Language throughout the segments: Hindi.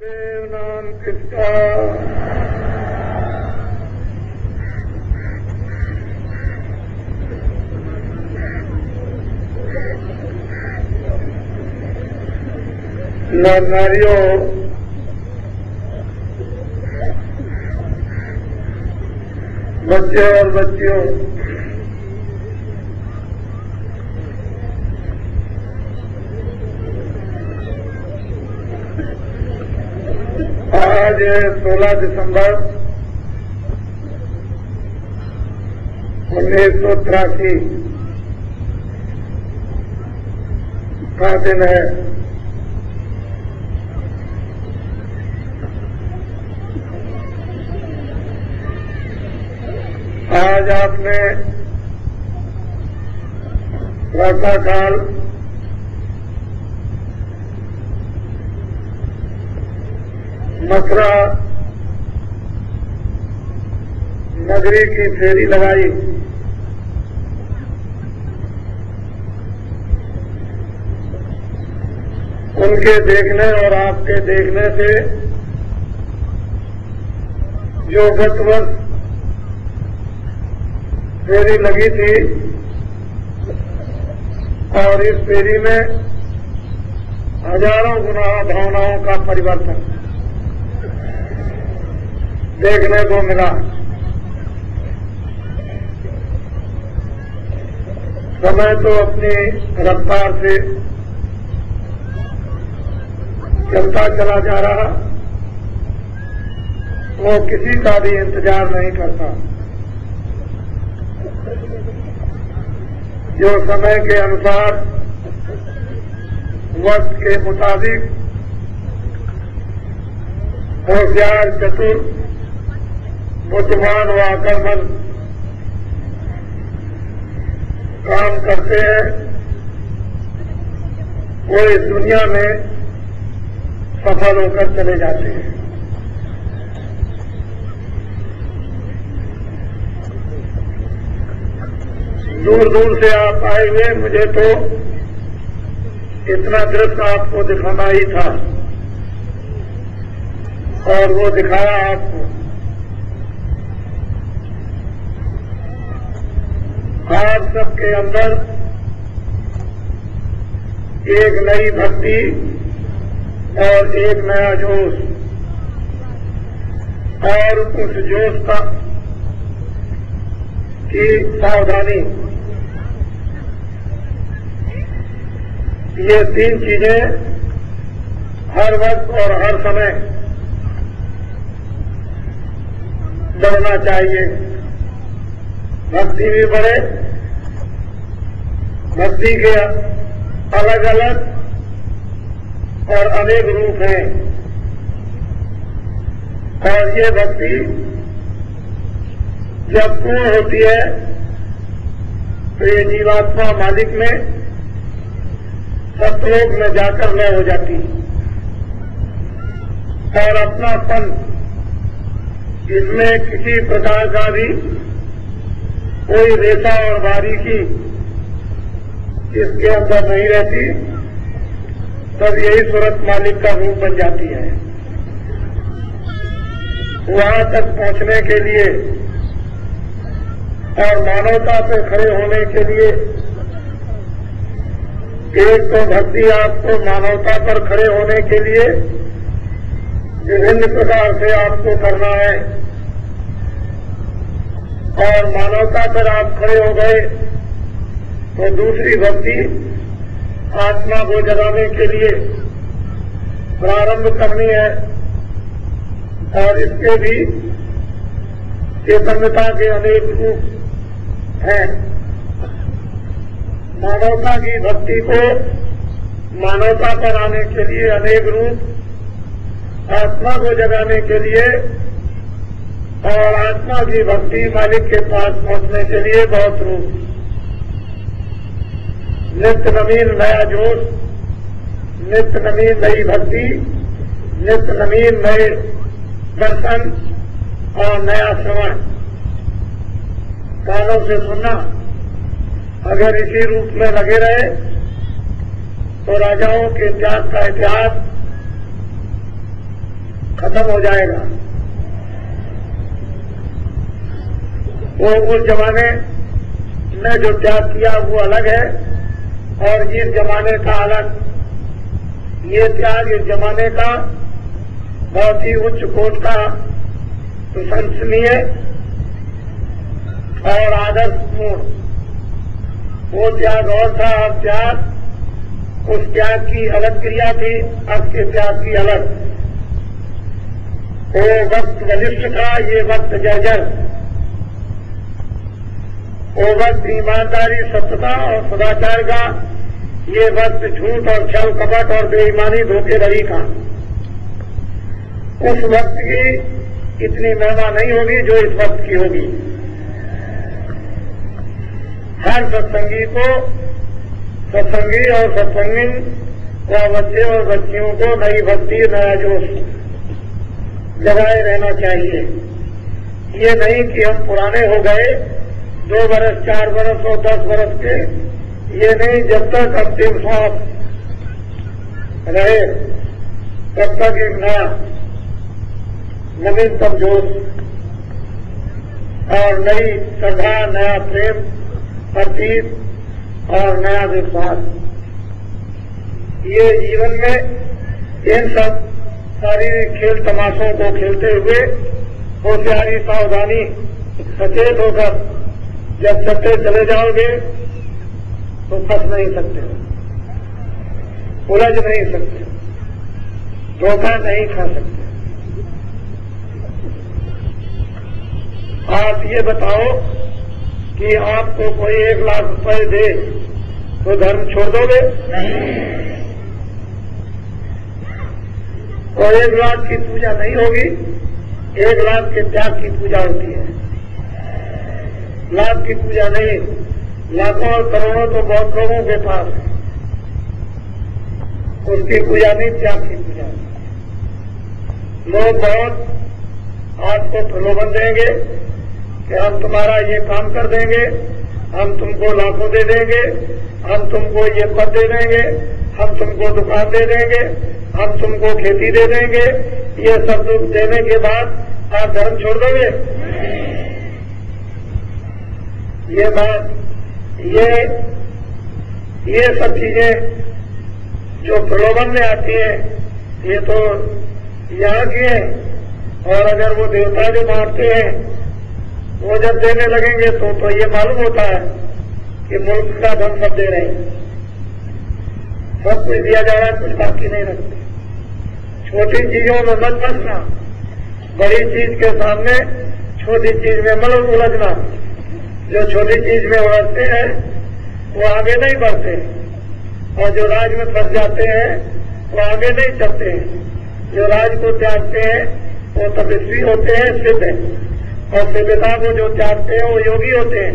देव नाम किसका, नर नारियों, बच्चे और बच्चियों, आज 16 दिसंबर 1983 का दिन है। आज आपने प्रातःकाल मथुरा नगरी की फेरी लगाई। उनके देखने और आपके देखने से जो गत वर्ष फेरी लगी थी और इस फेरी में हजारों गुना भावनाओं का परिवर्तन देखने को मिला। समय तो अपनी रफ्तार से चलता चला जा रहा, वो किसी का भी इंतजार नहीं करता। जो समय के अनुसार वक्त के मुताबिक होशियार, चतुर, बुद्धिमान व अकलमंद काम करते हैं, वो इस दुनिया में सफल होकर चले जाते हैं। दूर दूर से आप आए हुए, मुझे तो इतना दृश्य आपको दिखाना ही था और वो दिखाया आपको। आप सबके अंदर एक नई भक्ति और एक नया जोश, और उस जोश का की सावधानी, ये तीन चीजें हर वक्त और हर समय बढ़ना चाहिए। भक्ति भी बढ़े, भक्ति के अलग अलग और अनेक रूप हैं, और ये भक्ति जब पूर्ण होती है तो ये जीवात्मा मालिक में सतलोक में जाकर लय हो जाती और अपनापन, इसमें किसी प्रकार का भी कोई रेशा और बारीकी इसके अंदर नहीं रहती। तब यही सूरत मालिक का रूप बन जाती है। वहां तक पहुंचने के लिए और मानवता पर खड़े होने के लिए एक तो भक्ति आपको मानवता पर खड़े होने के लिए विभिन्न प्रकार से आपको करना है, और मानवता पर आप खड़े हो गए तो दूसरी भक्ति आत्मा को जगाने के लिए प्रारंभ करनी है, और इसके भी चेतनता के अनेक रूप हैं। मानवता की भक्ति को मानवता पर आने के लिए अनेक रूप, आत्मा को जगाने के लिए और आत्मा की भक्ति मालिक के पास पहुंचने के लिए बहुत रूप। नित्य नवीन नया जोश, नित्य नवीन नई भक्ति, नित्य नवीन नए दर्शन और नया श्रवण कानों से सुनना। अगर इसी रूप में लगे रहे तो राजाओं के त्याग का इतिहास खत्म हो जाएगा। वो उस जमाने में जो त्याग किया वो अलग है और इस जमाने का अलग। ये त्याग इस जमाने का बहुत ही उच्च कोटि का प्रशंसनीय और आदर्शपूर्ण वो त्याग और था। अब त्याग, उस त्याग की अलग क्रिया थी, अब के त्याग की अलग। वो वक्त वरिष्ठ था, ये वक्त जर्जर। वो वक्त ईमानदारी, सत्यता और सदाचार का, ये वक्त झूठ और छल कपट और बेईमानी धोखेधड़ी का। उस वक्त की इतनी महिमा नहीं होगी जो इस वक्त की होगी। हर सत्संगी को, सत्संगी और सत्संगी व बच्चे और बच्चियों को नई भक्ति, नया जोश जगाए रहना चाहिए। ये नहीं कि हम पुराने हो गए, 2 बरस, 4 बरस और 10 बरस के, ये नहीं। जब तक अंतिम सांस रहे तब तक एक नया नवीनतम जोश और नई श्रद्धा, नया प्रेम, प्रतीक और नया विश्वास, ये जीवन में इन सब शारीरिक खेल तमाशों को खेलते हुए होशियारी, सावधानी, सचेत होकर जब चलते चले जाओगे तो फंस नहीं सकते, उलझ नहीं सकते, धोखा नहीं खा सकते। आप ये बताओ कि आपको कोई 1 लाख रुपए दे तो धर्म छोड़ दोगे? तो 1 लाख की पूजा नहीं होगी, 1 लाख के त्याग की पूजा होती है। लाख की पूजा नहीं, लाखों और करोड़ों तो बहुत लोगों के पास है, उसकी पूजा नहीं, त्याग की पूजा। लोग बहुत आपको प्रलोभन देंगे कि हम तुम्हारा ये काम कर देंगे, हम तुमको लाखों दे देंगे, हम तुमको ये पद दे देंगे, हम तुमको दुकान दे देंगे, हम तुमको खेती दे देंगे। ये सब देने के बाद आप धर्म छोड़ दोगे? ये बात, ये सब चीजें जो प्रलोभन में आती है, ये तो यहाँ की है। और अगर वो देवता जो बांटते हैं वो जब देने लगेंगे तो ये मालूम होता है कि मुल्क का धन सब दे रहे हैं, सब कुछ दिया जा रहा है, कुछ बाकी नहीं रखते। छोटी चीजों में मत फंसना, बड़ी चीज के सामने छोटी चीज में मत उलझना। जो छोटी चीज में उलझते हैं वो आगे नहीं बढ़ते, और जो राज में फंस जाते हैं वो आगे नहीं चलते हैं। जो राज को त्यागते हैं वो तपस्वी होते हैं, सिद्ध है, और सिद्धता को जो त्यागते हैं वो योगी होते हैं,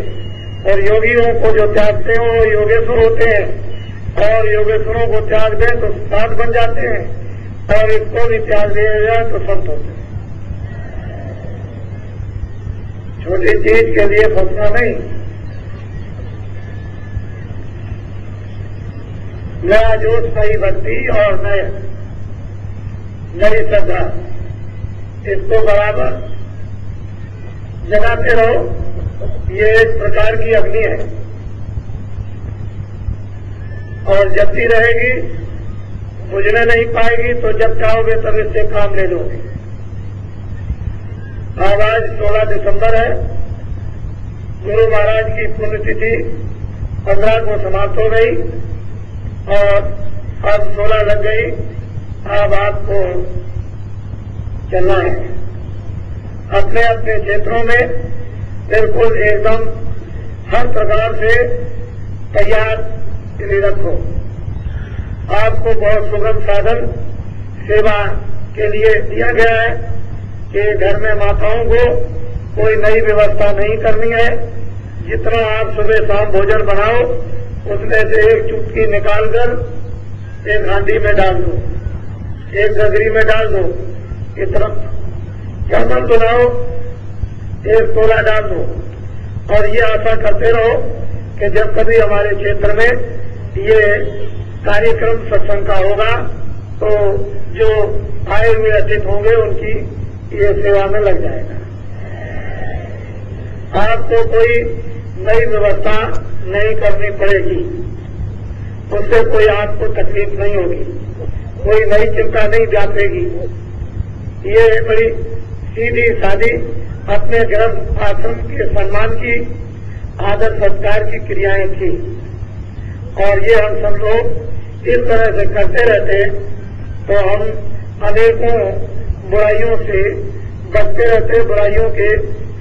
और योगियों को जो त्यागते हैं वो योगेश्वर होते हैं, और योगेश्वरों को त्याग दें तो साध बन जाते हैं, और इसको भी त्याग दिया जाए तो संत होते हैं। छोटी चीज के लिए फंसना नहीं। नया जोश, नई भक्ति और नई श्रद्धा, इसको बराबर जगाते रहो। ये एक प्रकार की अग्नि है और जलती रहेगी, बुझने नहीं पाएगी। तो जब चाहोगे तब इससे काम ले लोगे। आज 16 दिसंबर है, गुरु महाराज की पुण्यतिथि 15 को समाप्त हो गई और अब 16 लग गई। अब आपको चलना है अपने अपने क्षेत्रों में, बिल्कुल एकदम हर प्रकार से तैयार रखो। आपको बहुत सुगम साधन सेवा के लिए दिया गया है कि घर में माताओं को कोई नई व्यवस्था नहीं करनी है। जितना आप सुबह शाम भोजन बनाओ उसमें से एक चुटकी निकालकर एक हांडी में डाल दो, एक गगरी में डाल दो। इतना चावल बनाओ, एक तोला डाल दो, और ये आशा करते रहो कि जब कभी हमारे क्षेत्र में ये कार्यक्रम सत्संग का होगा तो जो आए हुए अतिथि होंगे उनकी ये सेवा में लग जाएगा। आपको कोई नई व्यवस्था नहीं करनी पड़ेगी, उससे कोई आपको तकलीफ नहीं होगी, कोई नई चिंता नहीं व्यापेगी। ये बड़ी सीधी सादी अपने गर्भ आश्रम के सम्मान की आदर सत्कार की क्रियाएं थी और ये हम सब लोग इस तरह से करते रहते तो हम अनेकों बुराइयों से बचते रहते, बुराइयों के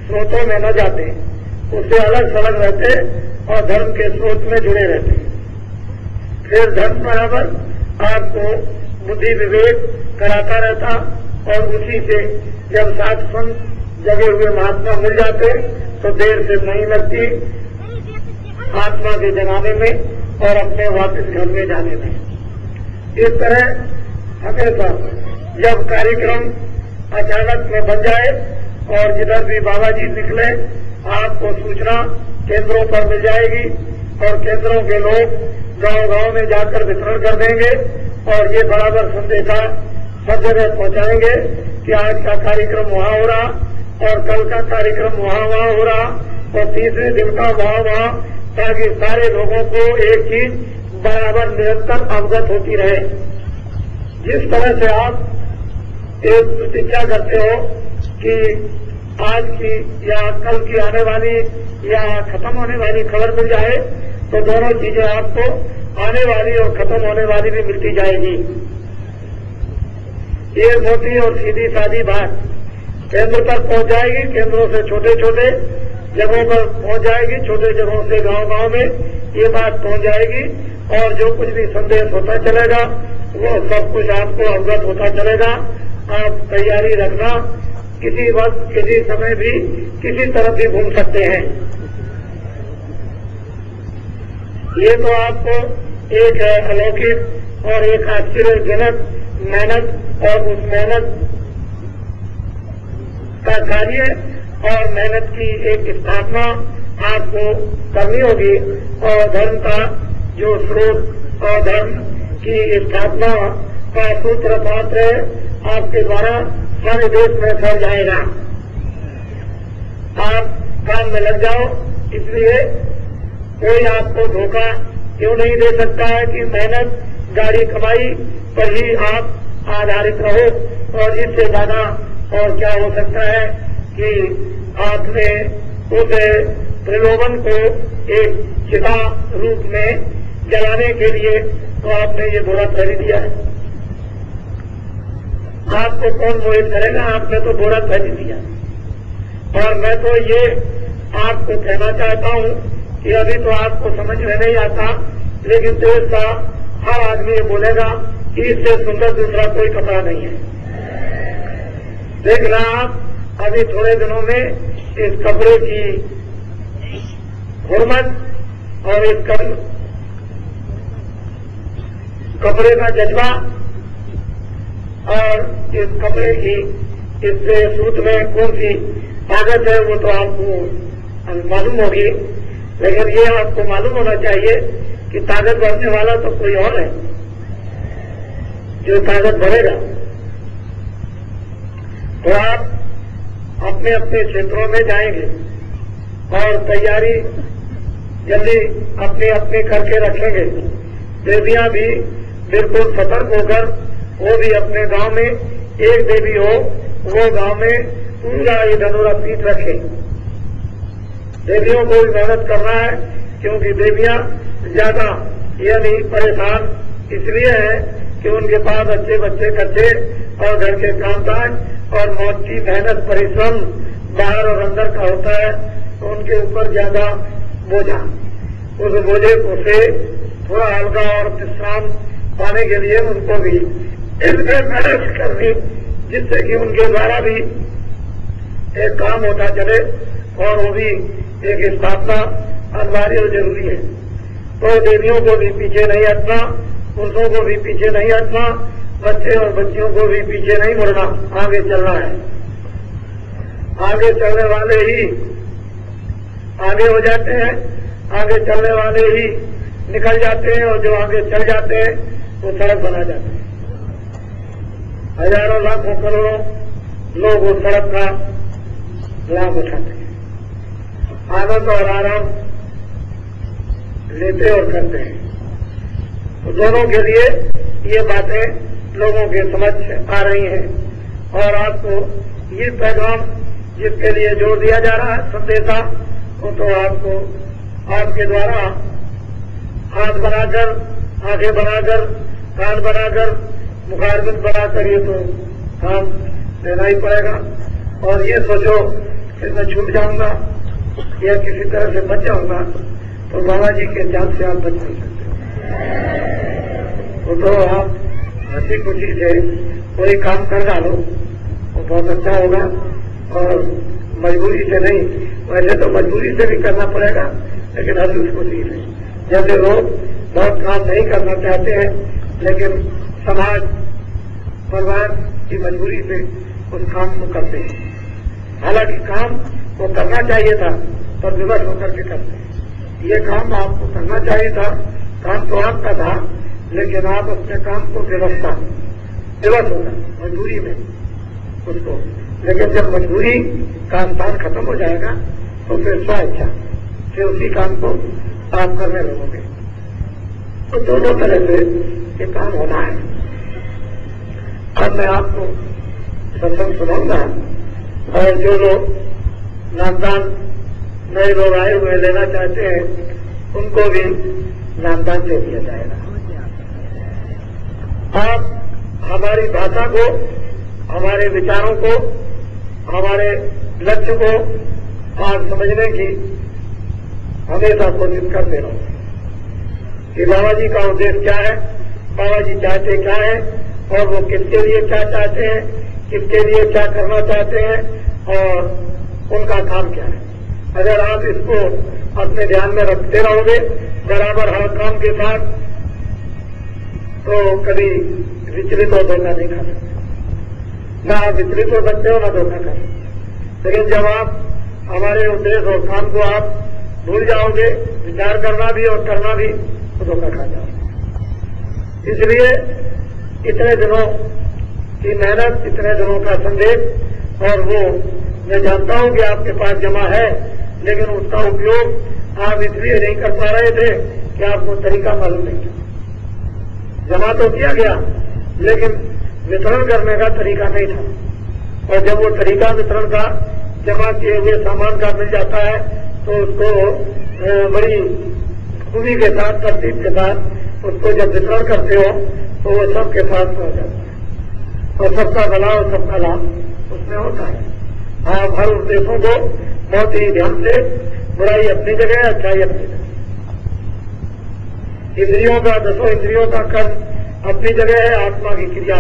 स्रोतों में न जाते, उससे अलग थलग रहते और धर्म के स्रोत में जुड़े रहते। फिर धर्म बराबर आपको बुद्धि विवेक कराता रहता और उसी से जब साथ संत जगे हुए महात्मा मिल जाते तो देर से नहीं लगती आत्मा के जगाने में और अपने वापस घर में जाने में। इस तरह हमेशा जब कार्यक्रम अचानक में बन जाए और जिधर भी बाबा जी निकले आपको सूचना केंद्रों पर मिल जाएगी और केंद्रों के लोग गांव-गांव में जाकर वितरण कर देंगे और ये बराबर संदेशा सब जगह पहुंचाएंगे कि आज का कार्यक्रम वहां हो रहा और कल का कार्यक्रम वहां हो रहा और तीसरे दिन का वहां, ताकि सारे लोगों को एक चीज बराबर निरंतर अवगत होती रहे। जिस तरह से आप एक प्रतीक्षा करते हो कि आज की या कल की आने वाली या खत्म होने वाली खबर मिल जाए तो दोनों चीजें आपको आने वाली और खत्म होने वाली भी मिलती जाएगी। ये मोटी और सीधी सादी बात केंद्र तक पहुंच जाएगी, केंद्रों से छोटे छोटे जगहों पर पहुंच जाएगी, छोटे जगहों से गांव-गांव में ये बात पहुंच जाएगी और जो कुछ भी संदेश होता चलेगा वो सब कुछ आपको अवगत होता चलेगा। आप तैयारी रखना, किसी वक्त किसी समय भी किसी तरफ भी घूम सकते हैं। ये तो आपको एक अलौकिक और एक आश्चर्यजनक मेहनत और उस मेहनत का कार्य और मेहनत की एक स्थापना आपको करनी होगी और धर्म का जो स्रोत और धर्म की स्थापना का सूत्र पात्र आपके द्वारा सारे देश में फैल जाएगा। आप काम में लग जाओ, इसलिए कोई आपको धोखा क्यों नहीं दे सकता है कि मेहनत गाड़ी कमाई पर ही आप आधारित रहो और इससे ज्यादा और क्या हो सकता है कि आपने उस प्रलोभन को एक चिता रूप में जलाने के लिए तो आपने ये बोरा खरीद दिया है। आपको कौन मोहित करेगा, आपने तो बोरा खरीद दिया। और मैं तो ये आपको कहना चाहता हूं कि अभी तो आपको समझ में नहीं आता, लेकिन देश का हर आदमी ये बोलेगा कि इससे सुंदर दूसरा कोई कपड़ा नहीं है। देखना आप अभी थोड़े दिनों में इस कपड़े की हुर्मत और इस कपड़े का जज्बा और इस कपड़े की इस सूत में कौन सी ताकत है वो तो आपको मालूम होगी, लेकिन ये आपको मालूम होना चाहिए कि ताकत बढ़ने वाला तो कोई और है जो ताकत बढ़ेगा। तो आप अपने अपने क्षेत्रों में जाएंगे और तैयारी जल्दी अपनी अपनी करके रखेंगे। देवियां भी बिल्कुल सतर्क होकर वो भी अपने गांव में एक देवी हो वो गांव में पूरा ये धनुरा पीठ रखे। देवियों को भी मेहनत करना है क्योंकि देवियां ज्यादा यानी परेशान इसलिए है कि उनके पास अच्छे बच्चे कच्चे और घर के कामकाज और मौत की मेहनत परिश्रम बाहर और अंदर का होता है, तो उनके ऊपर ज्यादा बोझा, उस बोझे को से थोड़ा हल्का और विश्राम पाने के लिए उनको भी इसमें मेहनत करनी जिससे कि उनके द्वारा भी एक काम होता चले और वो भी एक स्थापना अनिवार्य और जरूरी है। तो देवियों को भी पीछे नहीं हटना, पुरुषों को भी पीछे नहीं हटना, बच्चे और बच्चियों को भी पीछे नहीं मुड़ना, आगे चलना है। आगे चलने वाले ही आगे हो जाते हैं, आगे चलने वाले ही निकल जाते हैं और जो आगे चल जाते हैं वो सड़क बना जाते हैं। हजारों लाखों करोड़ों लोग उस सड़क का लाभ उठाते हैं, आनंद और आराम लेते और करते हैं। तो दोनों के लिए ये बातें लोगों के समझ आ रही हैं और आपको ये पैगाम जिसके लिए जोर दिया जा रहा है संदेशा, वो तो आपको आपके द्वारा हाथ बनाकर, आंखें बनाकर, कान बनाकर, मुखारबिंद बनाकर ये तो काम देना ही पड़ेगा। और ये सोचो कि मैं छूट जाऊंगा या किसी तरह से बच जाऊंगा तो बाबा जी के जान से आप बच नहीं सकते। तो आप हंसी खुशी से कोई काम कर डालो वो बहुत अच्छा होगा और मजबूरी से नहीं, वैसे तो मजबूरी से भी करना पड़ेगा लेकिन हंसी खुशी से। जैसे लोग बहुत काम नहीं करना चाहते हैं लेकिन समाज परिवार की मजबूरी से उस काम को करते हैं। हालांकि काम वो करना चाहिए था पर विवश होकर के करते हैं। ये काम आपको करना चाहिए था, काम तो आपका था लेकिन आप अपने काम को विवश होगा मजबूरी में उसको। लेकिन जब मजबूरी का स्थान खत्म हो जाएगा तो फिर स्वेच्छा फिर उसी काम को आप करने लगोगे। तो दोनों तरह से ये काम होना है। अब मैं आपको सत्संग सुनाऊंगा और जो लोग नामदान नए लोग आए हुए लेना चाहते हैं उनको भी नामदान दे दिया जाएगा। आप हमारी भाषा को, हमारे विचारों को, हमारे लक्ष्य को आज समझने की हमेशा कोशिश करते रहो कि बाबा जी का उद्देश्य क्या है, बाबा जी चाहते क्या है और वो किसके लिए क्या चाहते हैं, किसके लिए क्या करना चाहते हैं और उनका काम क्या है। अगर आप इसको अपने ध्यान में रखते रहोगे बराबर हर काम के साथ तो कभी विचलित और धोखा नहीं खा सकते। ना आप विचलित हो सकते हो ना धोखा खा सकते। लेकिन जब आप हमारे उद्देश्य और काम को आप भूल जाओगे, विचार करना भी और करना भी, तो धोखा खा जाओगे। इसलिए इतने दिनों की मेहनत, इतने दिनों का संदेश और वो मैं जानता हूं कि आपके पास जमा है लेकिन उसका उपयोग आप इसलिए नहीं कर पा रहे थे कि आपको तरीका मालूम नहीं था। जमा तो किया गया लेकिन वितरण करने का तरीका नहीं था और जब वो तरीका वितरण का जमा किए हुए सामान का मिल जाता है तो उसको बड़ी खूबी के साथ, तरतीब के साथ उसको जब वितरण करते हो तो वो सबके पास पहुंच जाता है और सबका भला और सबका लाभ उसमें होता है। आप हर उद्देश्यों को बहुत ही ध्यान से, बुराई अपनी जगह, अच्छाई अपनी जगह, इंद्रियों का, 10 इंद्रियों का कर्म अपनी जगह है, आत्मा की क्रिया।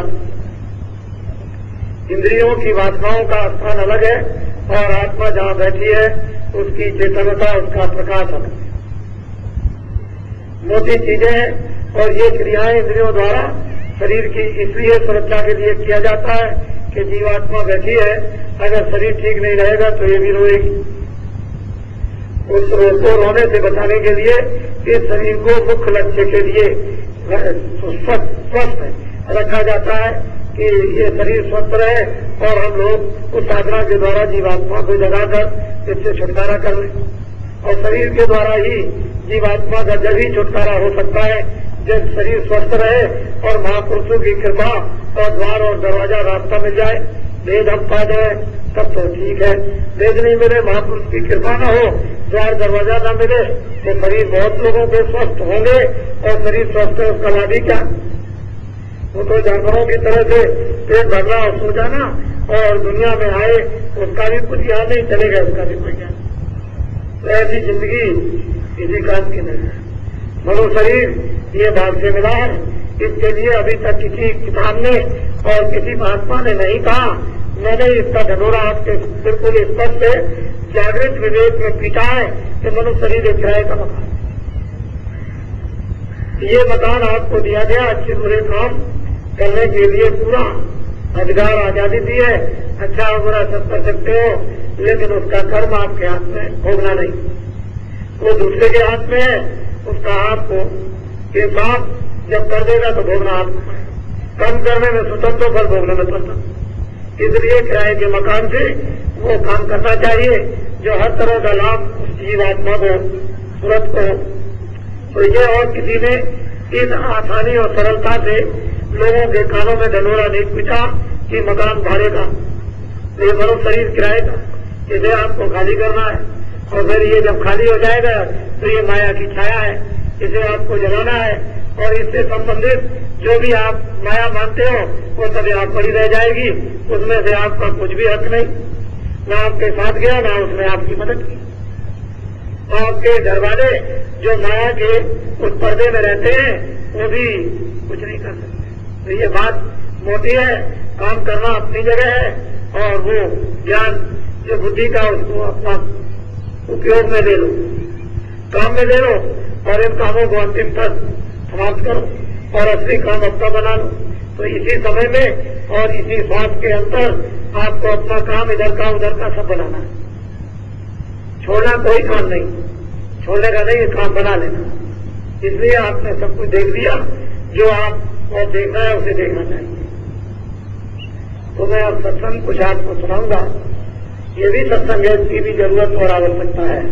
इंद्रियों की वासनाओं का स्थान अलग है और आत्मा जहां बैठी है उसकी चेतनता, उसका प्रकाश अलग है। मोटी चीजें हैं और ये क्रियाएं इंद्रियों द्वारा शरीर की इसलिए सुरक्षा के लिए किया जाता है कि जीवात्मा बैठी है, अगर शरीर ठीक नहीं रहेगा तो ये भी रोएगी। उस रोग को रोने से बचाने के लिए इस शरीर को मुख्य लक्ष्य के लिए स्वस्थ रखा जाता है कि ये शरीर स्वस्थ रहे और हम लोग उस साधना के द्वारा जीवात्मा को जगाकर इससे छुटकारा कर लें। और शरीर के द्वारा ही जीवात्मा का जब ही छुटकारा हो सकता है जब शरीर स्वस्थ रहे और महापुरुषों की कृपा और द्वार और दरवाजा रास्ता मिल जाए, वेद हम पा जाए तब तो ठीक है। वेद नहीं मिले, महापुरुष की कृपा न हो, द्वार दरवाजा न मिले तो शरीर बहुत लोगों के स्वस्थ होंगे और शरीर स्वस्थ है उसका लाभ ही क्या। वो तो जानवरों की तरह से पेट भरना और सो जाना और दुनिया में आए उसका भी कुछ याद नहीं चलेगा, उसका भी कोई ज्ञान। तो ऐसी जिंदगी किसी काम की नहीं है। मनो शरीर ये भाग से मिला है, इसके लिए अभी तक किसी किताब ने और किसी महात्मा ने नहीं कहा। मैंने इसका ढनोरा आपके बिल्कुल स्पष्ट है, जागृत विवेक में पीटा है कि मनुष्य शरीर एक किराए का मकान। ये मकान आपको दिया गया अच्छे बुरे काम करने के लिए, पूरा अधिकार आजादी दी है, अच्छा और बुरा सब कर सकते हो, लेकिन उसका कर्म आपके हाथ में भोगना नहीं, वो दूसरे के हाथ में है। उसका आपको इंसाफ जब कर देगा तो भोगना आपको पड़ेगा। कम करने में स्वतंत्र, फल भोगने में स्वतंत्र। इसलिए किराए के मकान से वो काम करना चाहिए जो हर तरह का लाभ उस जीवात्मा को, सूरत को। तो ये और किसी ने इस आसानी और सरलता से लोगों के कानों में ढलोरा नहीं पूछा कि मकान भाड़े का, ये मनो शरीर किराए का, इसे आपको खाली करना है और फिर ये जब खाली हो जाएगा तो ये माया की छाया है, इसे आपको जलाना है और इससे संबंधित जो भी आप माया मानते हो वो सभी आप पड़ी रह जाएगी, उसमें से आपका कुछ भी हक नहीं, ना आपके साथ गया ना उसने आपकी मदद की। आपके घर वाले जो माया के उस पर्दे में रहते हैं वो भी कुछ नहीं कर सकते। तो ये बात मोटी है, काम करना अपनी जगह है और वो ज्ञान जो बुद्धि का उसको अपना उपयोग में ले लो, काम में ले लो और इन कामों को अंतिम तक समाप्त करो और असली काम अपना बना लो। तो इसी समय में और इसी श्वास के अंतर आपको अपना काम इधर का उधर का सब बनाना है। छोड़ना कोई काम नहीं, छोड़ने का नहीं, काम बना लेना। इसलिए आपने सब कुछ देख लिया, जो आप और देखना है उसे देखना चाहिए। तो मैं अब सत्संग कुछ आपको सुनाऊंगा, ये भी सत्संग है, इसकी भी जरूरत और आवश्यकता है।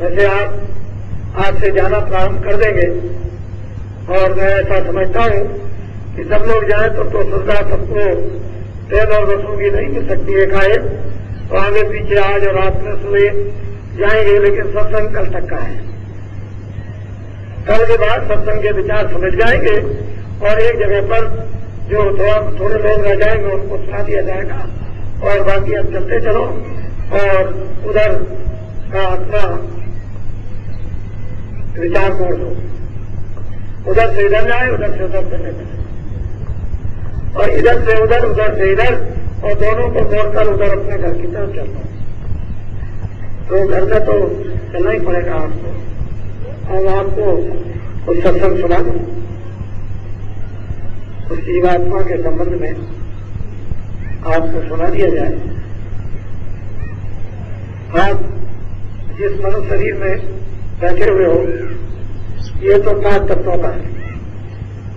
वैसे आप आज से जाना प्रारंभ कर देंगे और मैं ऐसा समझता हूं कि सब लोग जाए तो सुविधा सबको ट्रेन और बसों की नहीं मिल सकती है एकाएक, तो आगे पीछे आज और रात में सुबह जाएंगे, लेकिन सत्संग कल तक का है। कल के बाद सत्संग के विचार समझ जाएंगे और एक जगह पर जो थोड़े लोग रह जाएंगे उनको सुना दिया जाएगा और बाकी अब चलते चलो और उधर का अपना विचार मोड़ दो, उधर से इधर जाए, उधर से उधर चले जाए और इधर से उधर और दोनों को मोड़कर उधर अपने घर की तरफ चलना। तो घर में तो चलना ही पड़ेगा आपको। अब आपको कुछ सत्संग सुना दूं, उस जीवात्मा के संबंध में आपको सुना दिया जाए। आप जिस मनुष्य शरीर में बैठे हुए हो, ये तो 5 तत्वों का है,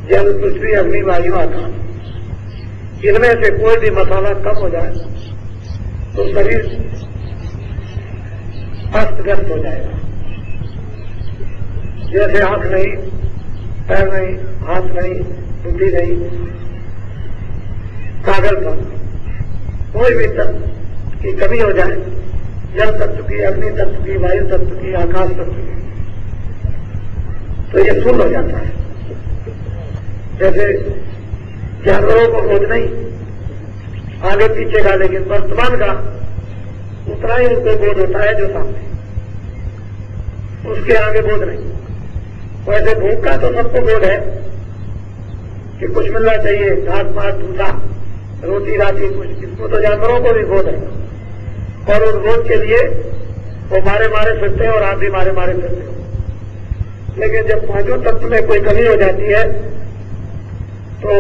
जल पृथ्वी अग्नि वायु आकाश। इनमें से कोई भी मसाला कम हो जाए तो शरीर अस्तव्यस्त हो जाएगा। जैसे आंख नहीं, पैर नहीं, हाथ नहीं, बुद्धि नहीं, पागलपन, कोई भी तत्व की कमी हो जाए, जल तत्व की, अग्नि तत्व की, वायु तत्व की, आकाश तत्व की, तो ये शून्य हो जाता है। जैसे जानवरों को बोध नहीं आगे पीछे का, लेकिन वर्तमान का उतना ही उनको बोध होता है जो सामने, उसके आगे बोध नहीं। वैसे भूख का तो सबको बोध है कि कुछ मिलना चाहिए, घास पात भूसा रोटी राटी कुछ, इसको तो जानवरों को भी बोध है और उस बोध के लिए वो मारे फिरते हैं और आप भी मारे फिरते हो। लेकिन जब 5 तत्व में कोई कमी हो जाती है तो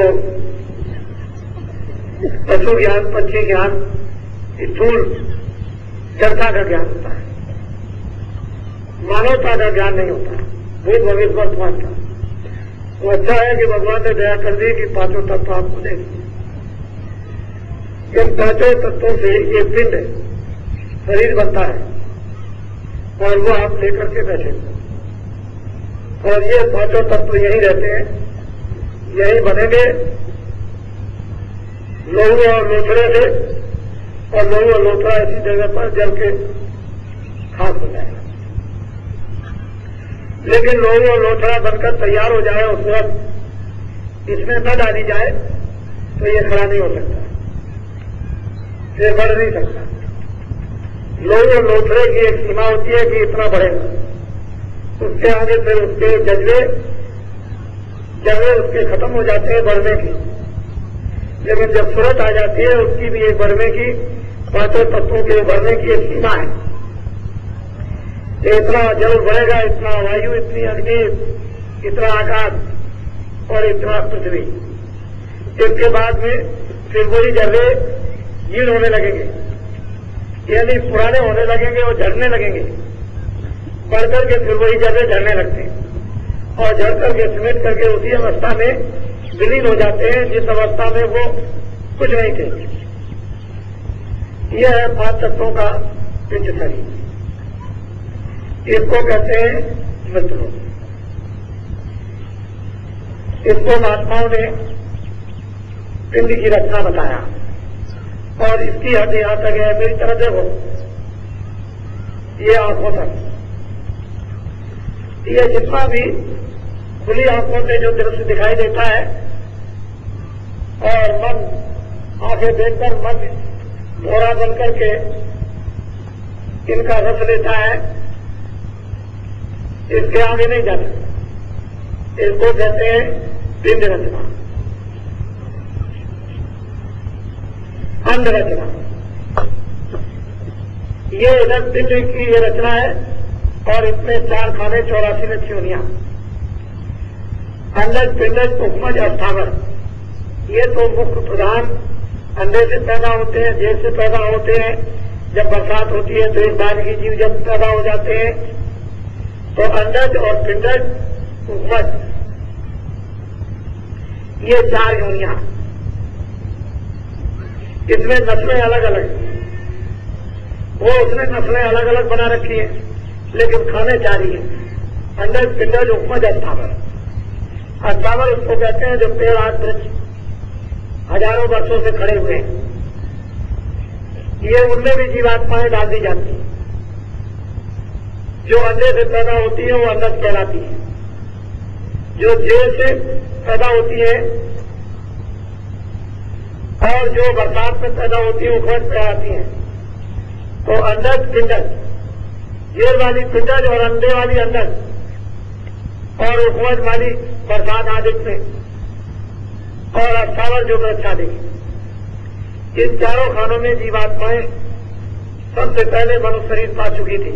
पशु ज्ञान, पक्षी ज्ञान, स्थूल जड़ता का ज्ञान होता है, मानवता का ज्ञान नहीं होता, भूत भविष्य वर्तमान का। तो अच्छा है कि भगवान ने दया कर दी कि 5 तत्व आपको दे दिए। इन 5 तत्वों से एक पिंड शरीर बनता है और वो आप लेकर के बैठे और ये 5 तत्व यही रहते हैं, यही बनेंगे लहू और लोथड़े से, और लहू और लोथड़ा ऐसी जगह पर जल के खाक हो जाएगा। लेकिन लहू और लोथड़ा बनकर तैयार हो जाए, उस वक्त इसमें न डाली जाए तो ये खड़ा नहीं हो सकता, ये बढ़ नहीं सकता। लहू और लोथड़े की एक सीमा होती है कि इतना बढ़ेगा, उसके आगे फिर उसके जज्बे उसके खत्म हो जाते हैं बढ़ने की। लेकिन जब सूरत आ जाती है उसकी भी एक बढ़ने की, 5 तत्वों के बढ़ने की एक सीमा है। इतना जल बढ़ेगा, इतना वायु, इतनी अग्नि, इतना आकाश और इतना पृथ्वी। इसके बाद में फिर वही जर्रे हीन होने लगेंगे, यानी पुराने होने लगेंगे और झड़ने लगेंगे। बढ़ करके फिर वही जर्रे झड़ने लगते हैं और झड़ करके सिमेट करके उसी अवस्था में विलीन हो जाते हैं जिस अवस्था में वो कुछ नहीं थे। यह है 5 तत्वों का पिंड शरीर। इसको कहते हैं मृत्यु। इसको महात्माओं ने पिंड की रचना बताया और इसकी हद यहां तक है, मेरी तरफ देखो, ये आंखों तक, ये जितना भी खुली आंखों से जो दृश्य दिखाई देता है और मन आंखें देखकर मन भोरा बन करके इनका रस लेता है, इसके आगे नहीं जाता। इसको कहते हैं पिंड रचना, अंड रचना। ये इधर पिंड की ये रचना है और इसमें 4 खाने 84 लक्ष्योनियां, अंडज पिंडज उपमज अस्थावर। ये तो मुख्य प्रधान अंडे से पैदा होते हैं, जेल से पैदा होते हैं। जब बरसात होती है तो एक बार की जीव जब पैदा हो जाते हैं तो अंडज और पिंडज उपमज, ये 4 योनियां। इसमें नस्लें अलग अलग, वो उसने नस्लें अलग अलग बना रखी है लेकिन खाने 4 ही है, अंडज पिंडज उपमज अस्थावर। अस्थावर उसको कहते हैं जो पेड़ आज वृक्ष हजारों वर्षों से खड़े हुए हैं, ये उनमें भी जीवात्माएं डाल दी जाती हैं। जो अंडे से पैदा होती है वो अंडज कहलाती है, जो जेल से पैदा होती है और जो बरसात में पैदा होती है उपमज कहलाती है। तो अंडज पिंडज, जेल वाली पिंडज और अंडे वाली अंडज और उपमज वाली बरसात आदि में, और अस्थावर जो वृक्षादि। इन 4 खानों में जीवात्माएं सबसे पहले मनुष्य शरीर पा चुकी थी।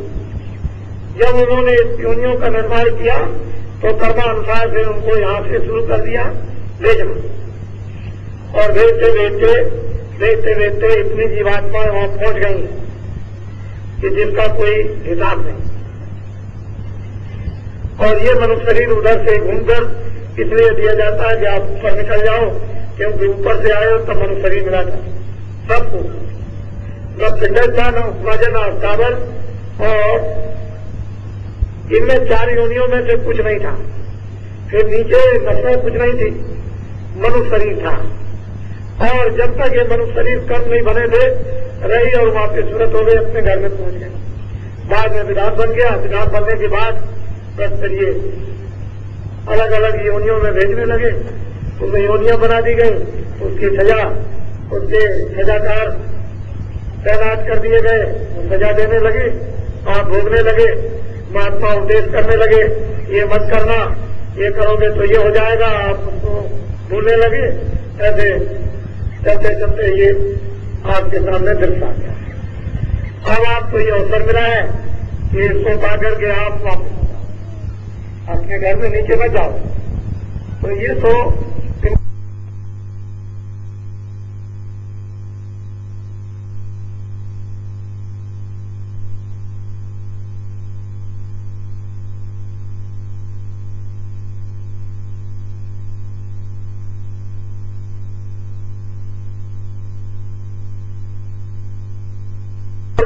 जब उन्होंने इस योनियों का निर्माण किया तो कर्मानुसार से उनको यहां से शुरू कर दिया भेजना, और भेजते भेजते इतनी जीवात्माएं वहां पहुंच गई कि जिनका कोई हिसाब नहीं। और ये मनुष्य शरीर उधर से घूमकर इसलिए दिया जाता है कि आप ऊपर निकल जाओ, क्योंकि ऊपर से आए हो तब मनुष्य शरीर मिला था सबको, न पिंडज था, न उपमज, न अस्थावर, और इनमें 4 योनियों में से कुछ नहीं था। फिर नीचे नस्लें कुछ नहीं थी, मनुष्य शरीर था। और जब तक ये मनुष्य शरीर कर्म नहीं बने थे रही और वापिस सूरत हो गए, अपने घर में पहुंच गए। बाद में विधान बन गया, विधान बनने के बाद बस फिर ये अलग अलग योनियों में भेजने लगे, उनमें योनियां बना दी गई, उसकी सजा, उसके सजाकार तैनात कर दिए गए, सजा देने लगे, आप भोगने लगे। महात्मा उपदेश करने लगे, ये मत करना, ये करोगे तो ये हो जाएगा, आप उसको भूलने लगे। ऐसे चलते चलते ये आपके सामने दृश्य आ गया। अब आपको ये अवसर मिला है कि इसको पा करके आप वापस अपने घर में नीचे मत जाओ। तो ये तो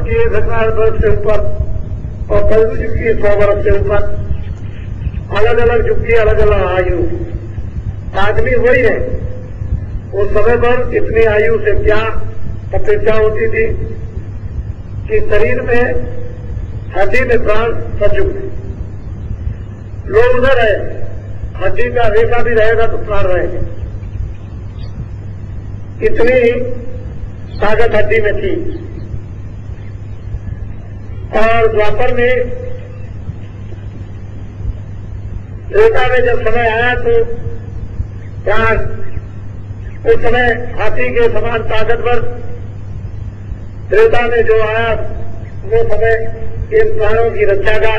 की 1000 वर्ष से ऊपर और कलयुग युग की 100 वर्ष से ऊपर, अलग अलग युग की अलग अलग आयु। आदमी वही है, उस समय पर इतनी आयु से क्या तपस्या होती थी कि शरीर में हड्डी में प्राण सचुग है। लोग उधर है, हड्डी का रेखा भी रहेगा तो प्राण रहेगा, इतनी ताकत हड्डी में थी। और द्वापर में रेखा में जब समय आया तो प्राण उस समय हाथी के समान ताकतवर त्रेता में जो आया वो समय इन प्राणों की रक्षा का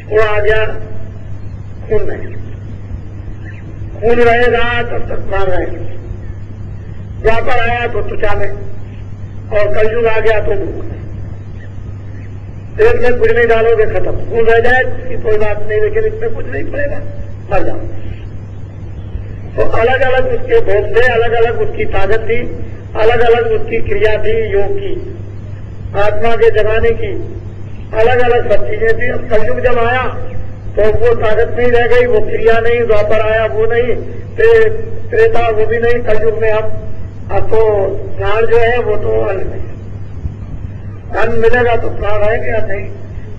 वो आ गया खून में। खून रहेगा तब तक प्राण रहेगा। द्वापर आया तो त्वचा में, और कलयुग आ गया तो मुख में। तेल में कुछ नहीं डालोगे खत्म, खून रह जाए उसकी कोई बात नहीं, लेकिन इसमें कुछ नहीं पड़ेगा, मर जाओ। तो अलग अलग उसके भोग थे, अलग अलग उसकी ताकत थी, अलग अलग उसकी क्रिया थी, योग की, आत्मा के जगाने की अलग अलग सब चीजें थी। अब कलयुग जब आया तो वो ताकत नहीं रह गई, वो क्रिया नहीं, द्वापर आया वो नहीं, त्रेता वो भी नहीं, कलयुग में अब तो प्राण जो है वो तो अन्न नहीं, अन्न मिलेगा तो प्राण आएंगे या नहीं,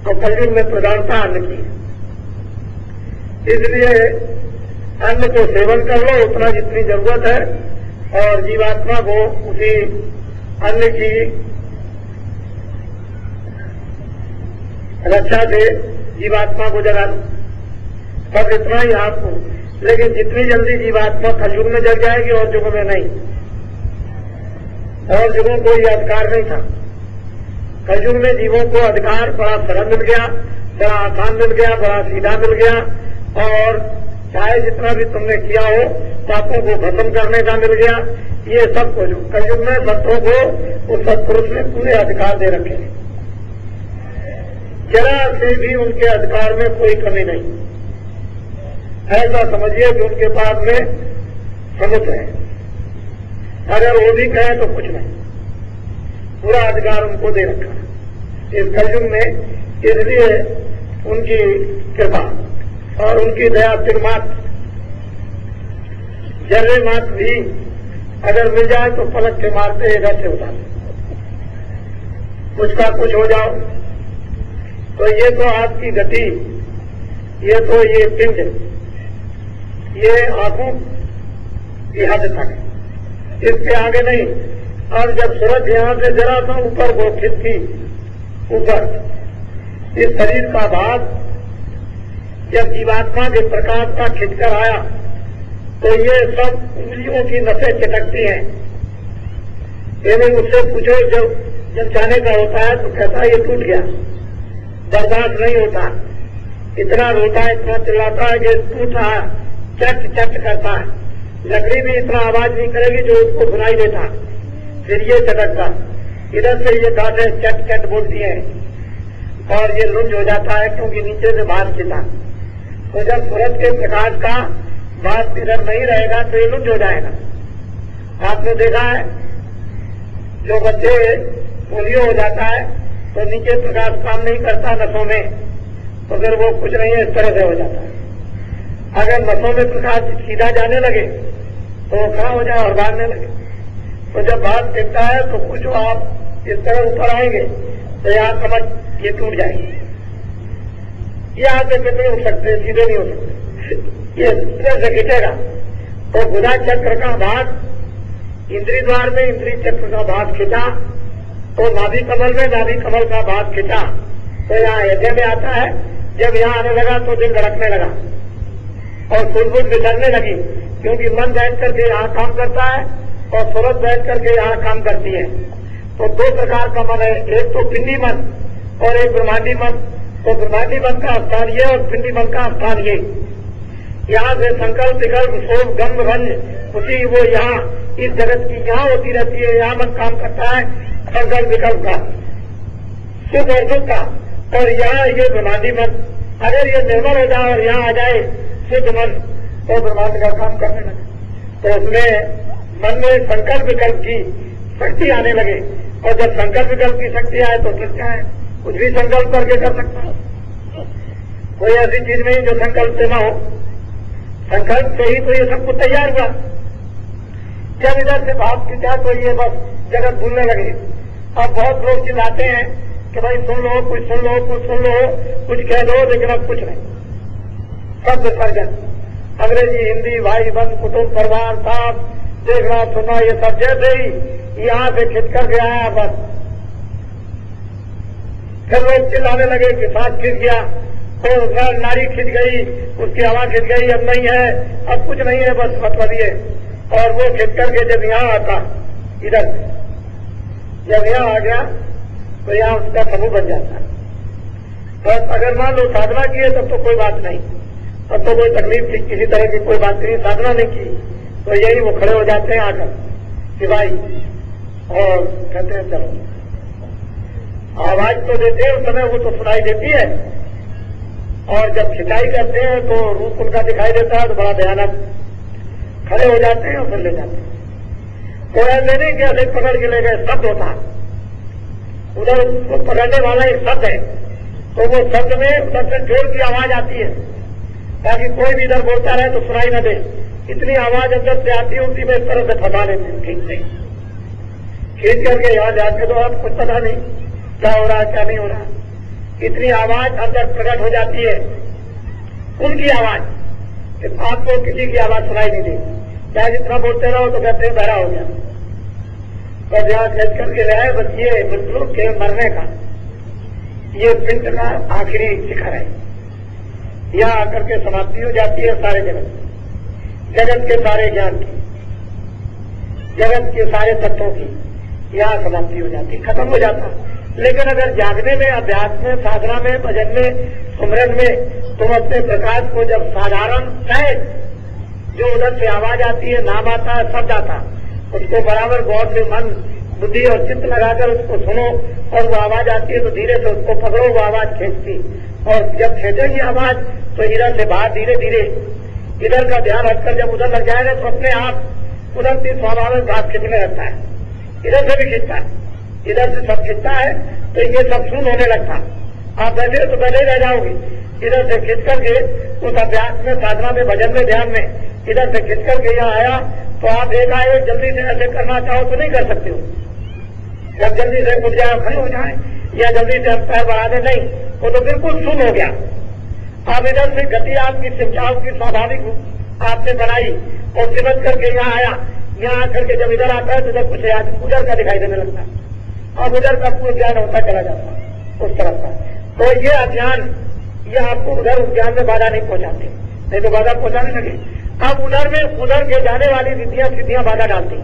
तो कलयुग में प्रधानता अन्न की। इसलिए अन्न को सेवन कर लो उतना जितनी जरूरत है और जीवात्मा को उसी अन्न की रक्षा से जीवात्मा को जगा दो, बस इतना ही आपको। लेकिन जितनी जल्दी जीवात्मा कलयुग में जग जाएगी और युगों में नहीं, और युगों को ये अधिकार नहीं था। कलयुग में जीवों को अधिकार बड़ा सरल मिल गया, बड़ा आसान मिल गया, बड़ा सीधा मिल गया, और चाहे जितना भी तुमने किया हो पापों को खत्म करने का मिल गया। ये सब कुछ कलयुग में संतों को उस सत्पुरुष ने पूरे अधिकार दे रखे हैं, जरा से भी उनके अधिकार में कोई कमी नहीं। ऐसा समझिए कि उनके पास में समुद्र है, अगर वो भी कहे तो कुछ नहीं, पूरा अधिकार उनको दे रखा है इस कलयुग में। इसलिए उनकी कृपा और उनकी दया तिरमात्र जर्रे मात्र भी अगर मिल जाए तो पलक के मारते इधर से उतार, कुछ का कुछ हो जाओ। तो ये तो आपकी गति, ये तो ये पिंड, ये आंखों की हद तक, इसके आगे नहीं। और जब सूरज यहां से जरा सा ऊपर वो खिसकी ऊपर, इस शरीर का भाग जब जीवात्मा के प्रकाश का खिंचकर आया तो ये सब उंगलियों की नसें चटकती हैं। यानी उससे पूछो जब जाने का होता है तो कहता है ये टूट गया, बर्दाश्त नहीं होता, इतना रोता है, इतना चिल्लाता है कि टूट रहा है, चट चट करता है। लकड़ी भी इतना आवाज नहीं करेगी जो उसको सुनाई देता, फिर ये चटकता, इधर से ये गांठें चट चट बोलती है और ये लुंज हो जाता है क्योंकि नीचे से बाहर खिंचा। तो जब सूरज के प्रकाश का बात इधर नहीं रहेगा तो ये लुंज हो जाएगा। आपने देखा है जो बच्चे पोलियो हो जाता है तो नीचे प्रकाश काम नहीं करता नसों में, तो फिर वो कुछ नहीं है, इस तरह से हो जाता है। अगर नसों में प्रकाश सीधा जाने लगे तो वो खड़ा हो जाए और भागने लगे। तो जब बात टिकता है तो कुछ आप इस तरह ऊपर आएंगे तो यहाँ समझ ये टूट जाएगी, यहाँ से फिर नहीं उठ सकते, सीधे नहीं हो सकते, ये इधर से खींचेगा। तो बुधा चक्र का भाग इंद्री द्वार में इंद्री चक्र का भाग खींचा, तो नाभि कमल में नाभि कमल का भाग खींचा तो यहाँ हृदय में आता है। जब यहाँ आने लगा तो दिल धड़कने लगा और सुलबुल बिछड़ने लगी, क्योंकि मन बैठ करके यहाँ काम करता है और सूरज बैठ करके यहाँ काम करती है। तो दो प्रकार का मन है, एक तो पिंडी मन और एक ब्रह्मांडी मन। तो ब्रह्मांडी मन का स्थान ये और पिंडी मन का स्थान ये। यहाँ से संकल्प विकल्प शोभ गंध रंज उसी वो यहाँ इस जगत की यहाँ होती रहती है, यहाँ मन काम करता है संकल्प विकल्प का, सुख और दुख का। और यहाँ ये ब्रह्मांडी मन अगर ये निर्मल हो जाए और यहाँ आ जाए शुद्ध मन तो ब्रह्मांड का काम करने लगे। तो उसमें मन में संकल्प विकल्प की शक्ति आने लगे, और जब संकल्प विकल्प की शक्ति आए तो फिर क्या है, कुछ भी संकल्प करके कर सकता है। कोई ऐसी चीज नहीं जो संकल्प से न हो, संकल्प से ही तो ये सब कुछ तैयार हुआ। जब इधर से बात खींचा तो ये बस जगत भूलने लगे। अब बहुत लोग चिल्लाते हैं कि भाई सुन लो, कुछ सुन लो, कुछ सुन लो, कुछ कह लो, लेकिन अब कुछ नहीं, सब विसर्जन। अंग्रेजी हिंदी भाई बंद कुटुंब परिवार साहब देखना सुनना ये सब जैसे ही यहाँ से खिंच कर गया है बस फिर लोग चिल्लाने लगे कि सांस खिंच गया, तो नारी खिंच गई, उसकी हवा खिंच गई, अब नहीं है, अब कुछ नहीं है, बस मतलब ये। और वो खिंच करके जब यहाँ आता इधर जब यहाँ आ गया तो यहाँ उसका समूह बन जाता है। बस अगर मान लो साधना की है तब तो कोई बात नहीं, तब तो कोई तकलीफ थी, किसी तरह की कोई बात नहीं। साधना नहीं की तो यही वो खड़े हो जाते हैं आकर कि भाई, और कहते हैं चलो, आवाज तो देते हैं उस समय, वो तो सुनाई देती है। और जब खिंचाई करते हैं तो रूप उनका दिखाई देता है तो बड़ा भयानक। खड़े हो जाते हैं और फिर ले जाते हैं। तो ऐसे नहीं कि अधिक पकड़ के ले गए, शब्द होता उधर उसको पकड़ने वाला एक शब्द है, तो वो शब्द में उधर से जोर की आवाज आती है ताकि कोई भी इधर बोलता रहे तो सुनाई न दे। इतनी आवाज अंदर से आती है, उसी में इस तरह से फंसा लेते हैं, खींच करके यहाँ जाके तो आप कुछ पता नहीं क्या हो रहा है क्या नहीं हो रहा। इतनी आवाज अंदर प्रकट हो जाती है, उनकी आवाज कि आपको किसी की आवाज सुनाई नहीं देगी, चाहे जितना बोलते रहो तो कहते हैं बहरा हो गया। तो यहाँ खेच करके रहे बस ये मृत्यु के मरने का ये पिंड का आखिरी शिखर है। यहाँ आकर के समाप्ति हो जाती है सारे जगत के सारे ज्ञान की, जगत के सारे तत्वों की यहाँ समाप्ति हो जाती, खत्म हो जाता। लेकिन अगर जागने में, अभ्यास में, साधना में, भजन में, सुमरन में तुम अपने प्रकाश को जब साधारण सहज जो उधर से आवाज आती है, नाम आता है, शब्द आता, उसको बराबर गौर से मन, बुद्धि और चित्त लगाकर उसको सुनो, और वो आवाज आती है तो धीरे से उसको पकड़ो, वो आवाज खींचती, और जब खींचेगी आवाज तो इधर से बाहर धीरे धीरे इधर का ध्यान हटकर जब उधर लग जाएगा तो अपने आप उधर से स्वाभाविक भाव खींचने लगता है, इधर से भी खींचता है, इधर से सब खींचता है तो ये सब शून्य होने लगता। आप बैठे तो बैठे रह जाओगे, इधर से खींच करके उस अभ्यास में, साधना में, भजन में, ध्यान में इधर से खींच करके यहाँ आया तो आप एकाएक जल्दी से ऐसे करना चाहो तो नहीं कर सकते हो। जब जल्दी से उठ जाए, खड़े हो जाए या जल्दी से पैर बढ़ा दे, नहीं, वो तो बिल्कुल शून्य हो गया। अब इधर से गति आपकी शिवचाव की स्वाभाविक आपने बनाई और सिमट करके यहाँ आया, यहाँ आकर के जब इधर आता है तो जब कुछ उधर का दिखाई देने लगता है, अब उधर का पूर्ण ज्ञान होता चला जाता है उस तरफ का। तो ये अज्ञान ये आपको उधर उस ज्ञान में बाधा नहीं पहुंचाते, नहीं तो बाधा पहुंचाने लगे। अब उधर में उधर के जाने वाली विद्या सिद्धियां बाधा डालती,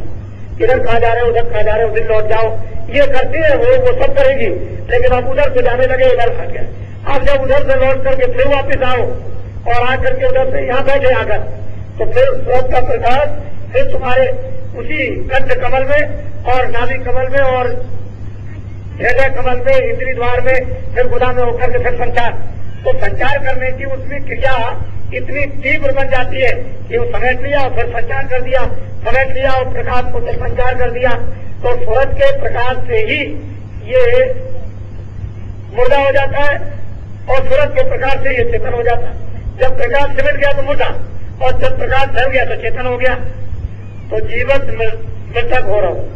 इधर कहाँ जा रहे हो, उधर कहाँ जा रहे हो, उधर लौट जाओ, ये करती है वो सब करेगी। लेकिन अब उधर को जाने लगे, इधर फंस गए। अब जब उधर से लौट करके फिर वापिस आओ और आकर के उधर से यहाँ बैठे आकर, तो फिर स्रोत का प्रकाश फिर तुम्हारे उसी कंठ कमल में और नाभि कमल में और हृदय कमल में, इंद्रिय द्वार में, फिर गुदा में होकर के फिर संचार। तो संचार करने की उसमें क्रिया इतनी तीव्र बन जाती है कि वो समेट लिया और फिर संचार कर दिया, समेट लिया और प्रकाश को फिर संचार कर दिया। तो सूरज के प्रकाश से ही ये मुर्दा हो जाता है और सूरज के प्रकाश से ये चेतन हो जाता है। जब प्रकाश सिमट गया तो मुर्दा, और जब प्रकाश फैल गया तो चेतन हो गया। तो जीवत मृतक हो रहा हो,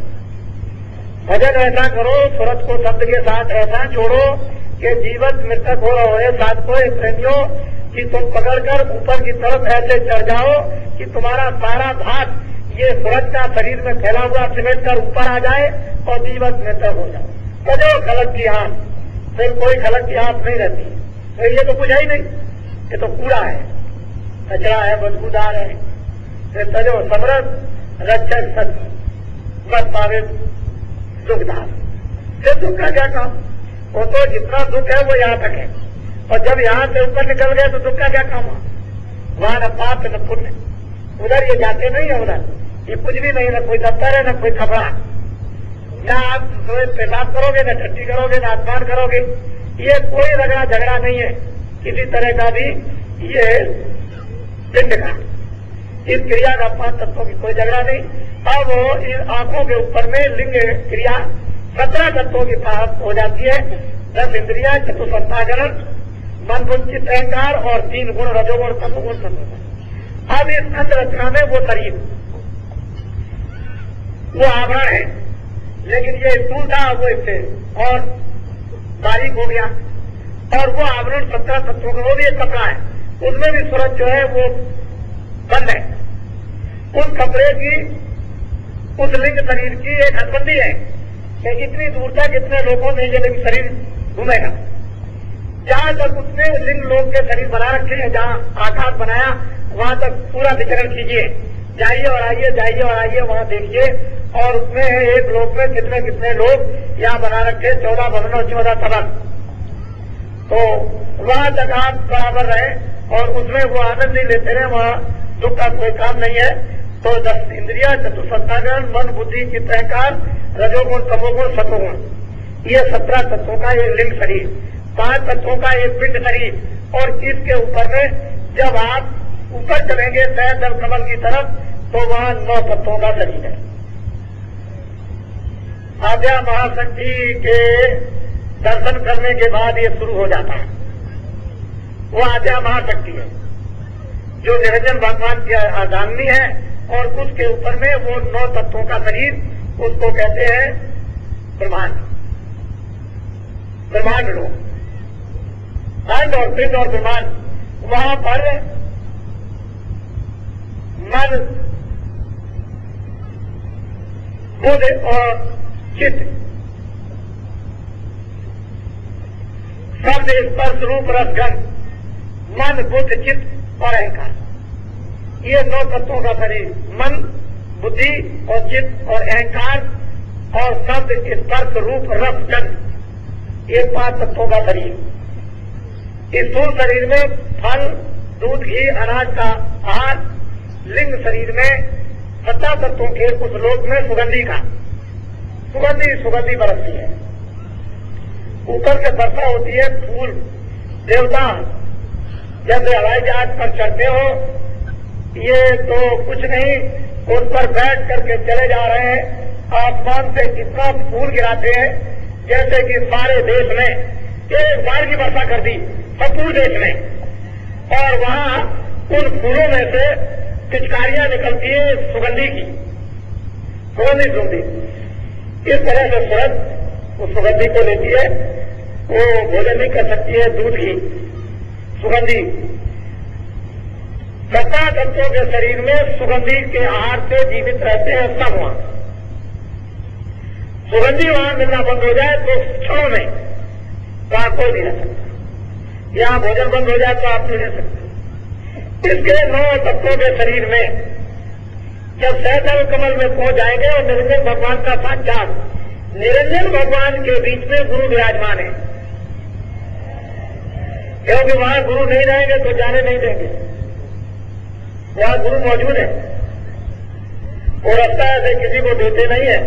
भजन ऐसा करो, सूरज को शब्द के साथ ऐसा जोड़ो कि जीवत मृतक हो रहा हो। साथ को प्रेमियों कि तुम पकड़कर ऊपर की तरफ ऐसे चढ़ जाओ कि तुम्हारा सारा भाग ये सूरज का शरीर में फैला हुआ सिमट कर ऊपर आ जाए और जीवत मृतक हो जाए। तो खलक की आंख, फिर कोई खलक की आंख नहीं रहती। तो ये तो कुछ है ही नहीं, ये तो कूड़ा है, कचरा है, बदबूदार है। फिर सजो समरस रक्षक सत्य बस पावे दुखदार। फिर दुख का क्या काम, वो तो जितना दुख है वो यहाँ तक है, और जब यहाँ से ऊपर निकल गए तो दुख का क्या काम हुआ। वहां न पाप न पुण्य, उधर ये जाते नहीं है, उधर ये कुछ भी नहीं, न कोई दफ्तर है न कोई खबरा, न आप पेशाब करोगे, न टट्टी करोगे, न स्नान करोगे, ये कोई रगड़ा झगड़ा नहीं है किसी तरह का भी। ये पिंड का इस क्रिया का 5 तत्वों की कोई झगड़ा नहीं। अब इन आंखों के ऊपर में लिंग क्रिया 17 तत्वों की प्राप्त हो जाती है। 10 इंद्रिया, चतुष्पंथाकरण, मन बुद्धि अहंकार और 3 गुण रजोगुण तमोगुण सत्वगुण। अब इस अंत रचना में वो शरीर वो आवरण है, लेकिन ये स्थूल था वो इससे और बारीक हो गया, और वो आवरण 17 तत्वों का वो भी एक कपड़ा है, उसमें भी सूरज जो है वो बंद है। उस कपड़े की, उस लिंग शरीर की एक हदबंदी है कि इतनी दूर तक इतने लोगों में ये लिंग शरीर घूमेगा। जहां तक उसने लिंग लोग के शरीर बना रखे हैं, जहां आकाश बनाया वहां तक पूरा विचरण कीजिए, जाइए और आइए, जाइए और आइए, वहां देखिए। और उसमें एक लोक में कितने कितने लोग यहाँ बना रखे, 14 भवन और 14 सदन। तो वहां तक आप बराबर रहे और उसमें वो आनंद नहीं लेते रहे, वहां दुख का कोई काम नहीं है। तो 10 इंद्रिया, चतुष्पंथाकरण, मन बुद्धि चित्त अहंकार, रजोगुण तमोगुण सतोगुण, ये 17 तत्वों का एक लिंग शरीर, 5 तत्वों का एक पिंड शरीर। और इसके ऊपर में जब आप ऊपर चलेंगे सहस्त्र कमल की तरफ, तो वहां 9 तत्वों का शरीर है। आद्या महाशक्ति के दर्शन करने के बाद ये शुरू हो जाता है। वो आद्या महाशक्ति है जो निरंजन भगवान की आगामी है, और उसके ऊपर में वो 9 तत्वों का शरीर, उसको कहते हैं ब्रह्मांड। ब्रह्मांड लोग, अंड और पिंड और ब्रह्मांड, वहां पर मन, बुद्ध और चित्त, शब्द स्पर्श रूप रसगंध, मन बुद्ध चित्त और अहंकार, ये 9 तत्वों का शरीर, मन बुद्धि और चित्त और अहंकार और शब्द स्पर्श रूप रसगंध, ये 5 तत्वों का शरीर। इस स्थूल शरीर में फल, दूध, घी, अनाज का आहार, लिंग शरीर में 17 तत्वों के उस लोक में सुगंधी का सुगंधी बरसती है। ऊपर से वर्षा होती है, फूल देवता जब हवाई जहाज पर चढ़ते हो, ये तो कुछ नहीं, उस पर बैठ करके चले जा रहे हैं, आसमान से इतना फूल गिराते हैं जैसे कि सारे देश में एक बार की वर्षा कर दी, संपूर्ण देश में। और वहां उन फूलों में से पिचकारियां निकलती है सुगंधी की, सुगंधी। इस तरह से सूरज उस सुगंधी को लेती है, वो भोजन नहीं कर सकती है दूध की सुगंधी। 17 तत्वों के शरीर में सुगंधी के आहार से जीवित रहते हैं सब। वहां सुगंधी वहां मिलना बंद हो जाए तो क्षणों में वहां कोई नहीं रह सकता। यहां भोजन बंद हो जाए तो आप नहीं रह सकते। इसके 9 तत्वों के शरीर में जब सहजल कमल में पहुंच जाएंगे और निरंजन भगवान का साक्षात, निरंजन भगवान के बीच में गुरु विराजमान है, क्योंकि वहां गुरु नहीं रहेंगे तो जाने नहीं देंगे। वहां गुरु मौजूद है, वो रास्ता ऐसे किसी को देते नहीं है,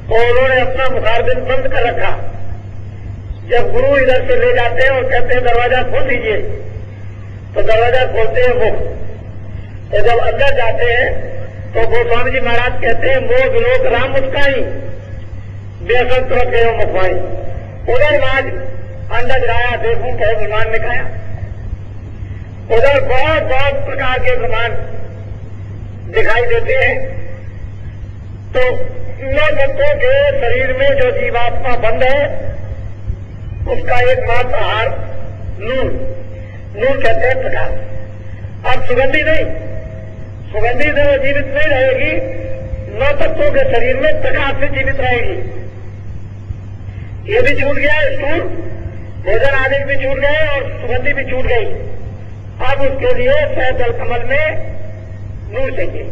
तो उन्होंने अपना मुखारबिंद बंद कर रखा। जब गुरु इधर से ले जाते हैं और कहते हैं दरवाजा खोल दीजिए, तो दरवाजा खोलते हैं वो। तो जब अंदर जाते हैं तो गोस्वामी जी महाराज कहते हैं मोग लोग राम मुस्काई बेसंत्र के मुखवाई। उधर आज अंदर आया देखूं कहे ब्रह्मांड ने खाया। उधर बहुत बहुत प्रकार के ब्रह्मांड दिखाई देते हैं। तो 9 तत्वों के शरीर में जो जीवात्मा बंद है उसका एकमात्र आहार नूर कहते हैं प्रकाश। अब सुगंधी नहीं, सुगंधी से वो जीवित नहीं रहेगी, 9 तत्वों के शरीर में प्रकाश से जीवित रहेगी। ये भी छूट गया, स्थूल भोजन आदि भी छूट गए और सुगंधी भी छूट गई। अब उसके लिए सहजल कमल में नूर चाहिए,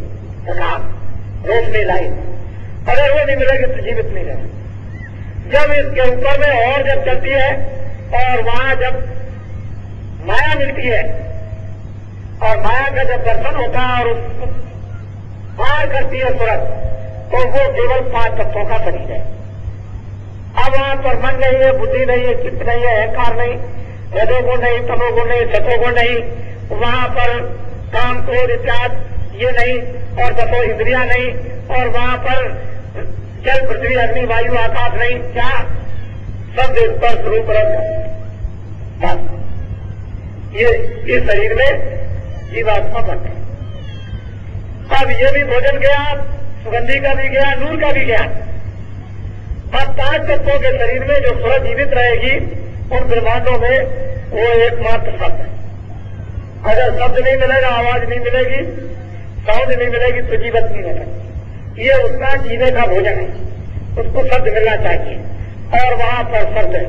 प्रकाश, रोशनी, लाइट। अगर वो नहीं मिलेगी तो जीवित नहीं रहेगी। जब इसके ऊपर में और जब चलती है और वहां जब माया मिलती है और माया का जब दर्शन होता है और उसको पार करती है सूरज, तो वो केवल 5 तत्वों का शरीर है। अब वहां पर मन नहीं है, बुद्धि नहीं है, चित्त नहीं है, अहंकार नहीं, रजोगुण नहीं, तमोगुण नहीं, सतोगुण नहीं, वहां पर काम क्रोध इत्यादि ये नहीं, और 10 इंद्रियां नहीं, और वहां पर जल पृथ्वी अग्नि वायु आकाश नहीं, क्या शब्द स्पर्श रूप रस, ये इस शरीर में जीवात्मा बनते हैं। अब ये भी भोजन गया, सुगंधी का भी गया, नूर का भी गया। अब 5 तत्वों के शरीर में जो सूरज जीवित रहेगी उन ब्रह्मांडों में वो एकमात्र शब्द है। अगर शब्द नहीं मिलेगा, आवाज नहीं मिलेगी, साउंड नहीं मिलेगी तो जीवित नहीं रह सकती। ये उसका जीने का भोजन है, उसको शब्द मिलना चाहिए। और वहां पर शब्द है,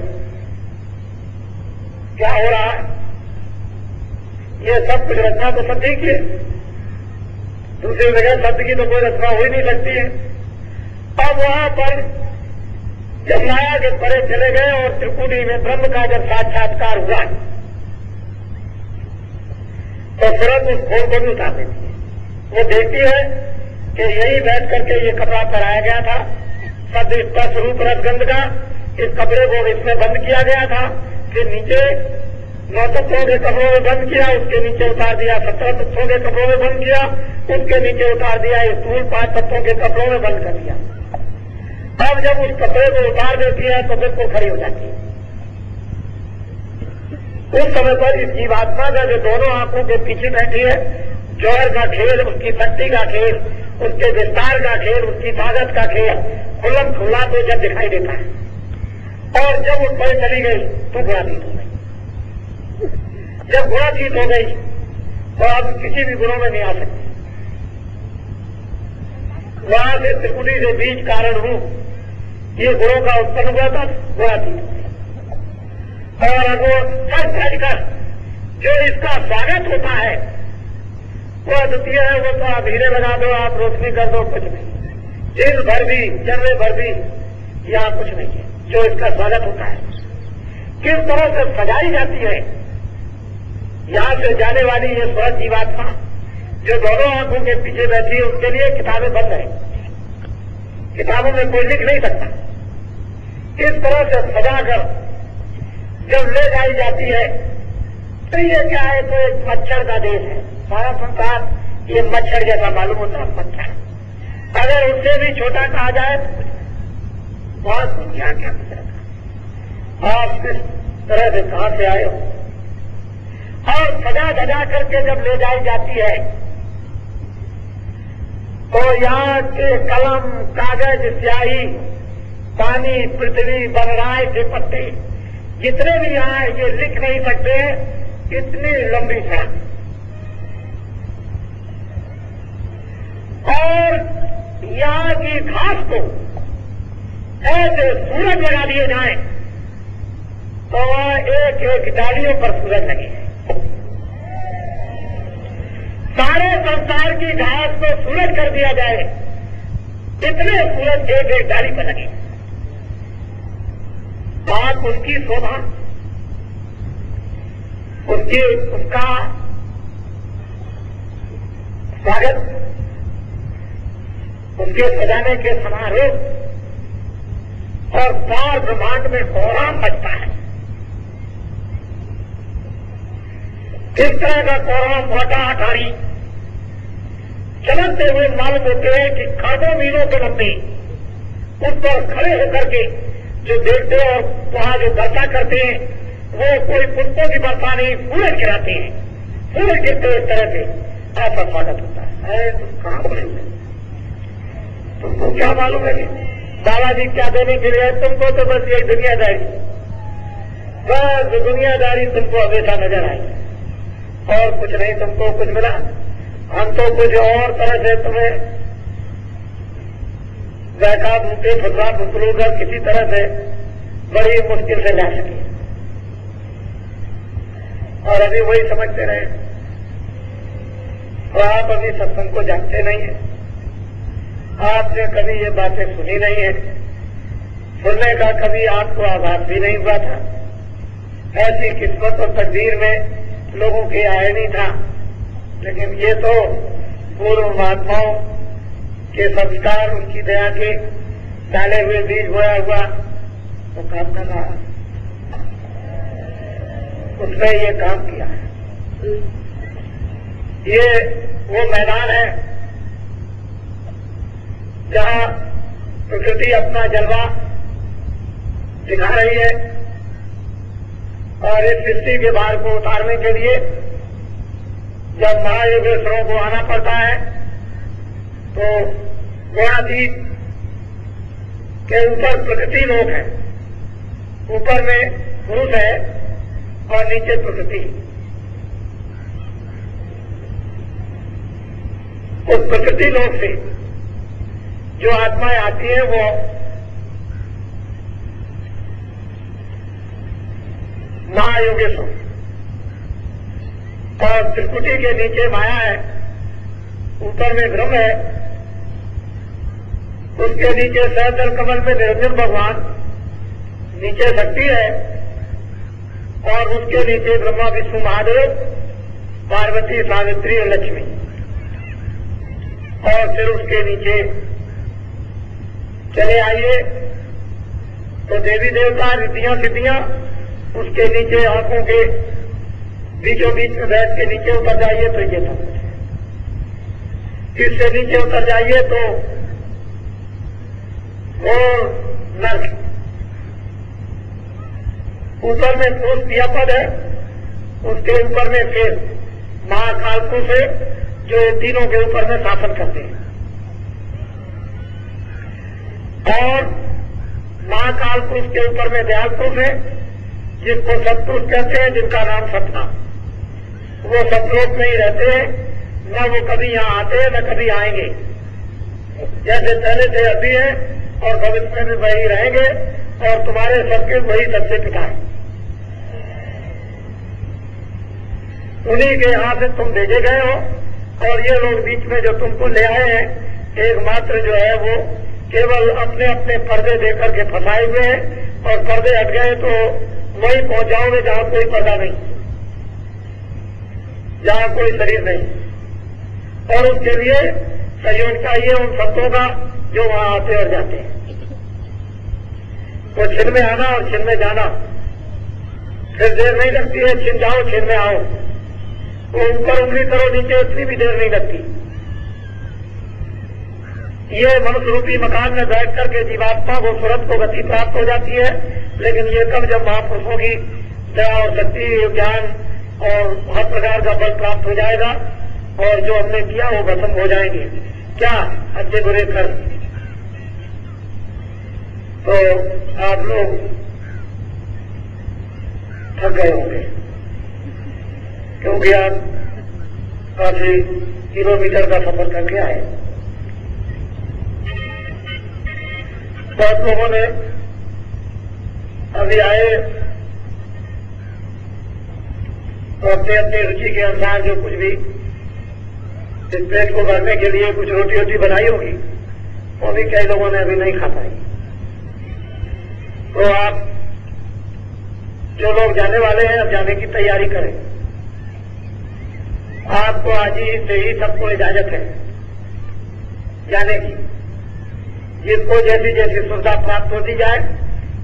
क्या हो रहा है, ये सब कुछ रचना तो सब ठीक है, दूसरी जगह शब्द की तो कोई रचना हो ही नहीं सकती है। अब वहां पर जब माया के परे चले गए और त्रिपुटी में ब्रह्म का जब साक्षात्कार हुआ तो तुरंत उस खोल को भी उतार देती है। वो देखती है कि यही बैठ करके ये कपड़ा पहनाया गया था, शब्द स्पर्श रूप रसगंध का, इस कपड़े को इसमें बंद किया गया था, फिर नीचे 9 तत्वों के कपड़ों में बंद किया, उसके नीचे उतार दिया 17 तत्वों के कपड़ों में बंद किया, उसके नीचे उतार दिया स्थूल 5 तत्वों के कपड़ों में बंद कर दिया। अब जब उस कपड़े को उतार देती है तो बिल्कुल खड़ी हो जाती है। उस समय पर इस जीवात्मा का जो दोनों आंखों के पीछे बैठी है, जौहर का खेल, उसकी शक्ति का खेल, उसके विस्तार का खेल, उसकी ताकत का खेल खुल्लम खुल्ला तो जब दिखाई देता है। और जब वो पड़ चली गई तो गुणातीत हो गई। जब गुणातीत हो गई तो अब किसी भी गुणों में नहीं आ सकती। वहां से त्रिपुटी से बीज कारण हूं, ये गुणों का उत्पन्न हुआ था, गुणातीत हो गया। और अब वो सच कर जो इसका स्वागत होता है वो अद्वितीय है। वो तो आप हीरे लगा दो, आप रोशनी कर दो, कुछ नहीं, दिन भर भी, चर्रे भर भी यहाँ कुछ नहीं है जो इसका स्वागत होता है। किस तरह से सजाई जाती है यहां से जाने वाली ये स्वर्ग जीवात्मा जो दोनों आंखों के पीछे बैठी है, उसके लिए किताबें बंद है, किताबों में कोई लिख नहीं सकता। इस तरह से सजाकर जब ले जाई जाती है तो ये क्या है, तो एक मच्छर का देश है। सारा संसार ये मच्छर जैसा मालूम होता है। मच्छर अगर उससे भी छोटा कहा जाए तो बहुत दुनिया क्या आप किस तरह से कहां से आए हो। और सजा सजा करके जब ले जाई जाती है तो यहाँ के कलम, कागज, स्याही, पानी, पृथ्वी, बनराय के पत्ते जितने भी यहाँ ये लिख नहीं सकते, इतनी लंबी सड़क। और यहाँ की घास को ऐसे सूरज लगा दिए जाए तो एक एक डालियों पर सूरज लगे। सारे संसार की घास को सूरज कर दिया जाए, इतने सूरज एक एक डाली पर लगे। बात उनकी शोभा, उसका स्वागत, उनके सजाने के समारोह और सार ब्रह्मांड में कोहराम मचता है। इस तरह का कोहराम मोटा अटारी चलते हुए मालूम होते हैं कि खरबों मीलों के लंबे उस पर खड़े होकर के जो देखते और वहां जो वर्षा करते हैं वो कोई पुष्पों की वर्षा नहीं, सूरज गिराते हैं। सूरज गिरते इस तरह से ऐसा स्वागत होता है। तुम कहां पड़े हुए, तुमको क्या मालूम है दादाजी क्या देने के लिए? तुमको तो बस एक दुनियादारी, बस दुनियादारी तुमको हमेशा नजर आई और कुछ नहीं तुमको कुछ मिला। हम तो कुछ और तरह से तुम्हें बैठा भूखे फुटवा फुटरूकर किसी तरह से बड़ी मुश्किल से ला सके और अभी वही समझते रहे। और आप अभी सत्संग को जानते नहीं है, आपने कभी ये बातें सुनी नहीं है, सुनने का कभी आपको आभास भी नहीं हुआ था। ऐसी किस्मत और तकदीर में लोगों के आए नहीं था। लेकिन ये तो पूर्व महात्माओं के संस्कार, उनकी दया के डाले हुए बीज बोया हुआ वो काम कर रहा, उसने ये काम किया है। ये वो मैदान है जहां प्रकृति अपना जलवा दिखा रही है और इस सृष्टि के भार को उतारने के लिए जब महायोगेश्वरों को आना पड़ता है तो गुणातीत के ऊपर प्रकृति लोक है, ऊपर में पुरुष है और नीचे प्रकृति। उस प्रकृति लोक से जो आत्माएं आती है वो महायोगेश्वर, और त्रिकुटी के नीचे माया है, ऊपर में ब्रह्म है, उसके नीचे सहस्त्र कमल में निरंजन भगवान, नीचे शक्ति है और उसके नीचे ब्रह्मा विष्णु महादेव, पार्वती, सावित्री और लक्ष्मी, और फिर उसके नीचे चले आइए तो देवी देवता, रिद्धियां सिद्धियां, उसके नीचे आंखों के बीचों बीच में बैठ के नीचे उतर जाइए तो ये सब है। इससे नीचे उतर जाइए तो वो नर्क। ऊपर में पुरुष क्रियापद है, उसके ऊपर में फिर महाकाल से जो तीनों के ऊपर में शासन करते हैं। और महाकाल पुरुष के ऊपर में दयाल पुरुष है, जिसको सतपुरुष कहते हैं, जिनका नाम सतनाम। वो सतलोक में ही रहते हैं, न वो कभी यहाँ आते हैं न कभी आएंगे। जैसे पहले से अभी है और भविष्य में वही रहेंगे, और तुम्हारे सबके वही सबसे पिता है। उन्हीं के यहाँ से तुम भेजे गए हो, और ये लोग बीच में जो तुमको ले आए हैं, एकमात्र जो है वो केवल अपने अपने पर्दे देकर के फंसाए हुए हैं, और पर्दे हट गए तो वही पहुंचाओगे जहां कोई पर्दा नहीं, जहां कोई शरीर नहीं। और उसके लिए सहयोग चाहिए उन संतों का जो वहां आते और जाते हैं। तो छिन में आना और छिन में जाना, फिर देर नहीं लगती है। छिन जाओ छिन में आओ, तो ऊपर उंगली करो नीचे, उतनी भी देर नहीं लगती। ये मनुष्य रूपी मकान में बैठ करके जीवात्मा को तुरंत को गति प्राप्त हो जाती है, लेकिन ये कब जब महापुरुषों की दया और शक्ति ज्ञान और हर प्रकार का बल प्राप्त हो जाएगा, और जो हमने किया वो भस्म हो जाएंगे। क्या अच्छे बुरे कर्म। तो आप लोग थक गए होंगे, क्योंकि आप काफी किलोमीटर का सफर करके आए। बहुत लोगों ने अभी आए तो अपने अपनी रुचि के अनुसार जो कुछ भी इस पेट को भरने के लिए कुछ रोटी वोटी बनाई होगी, वो भी कई लोगों ने अभी नहीं खा पाई। तो आप जो लोग जाने वाले हैं, अब जाने की तैयारी करें। आपको आज ही से ही सबको इजाजत है जाने की। जिसको जैसी जैसी सुविधा प्राप्त होती जाए,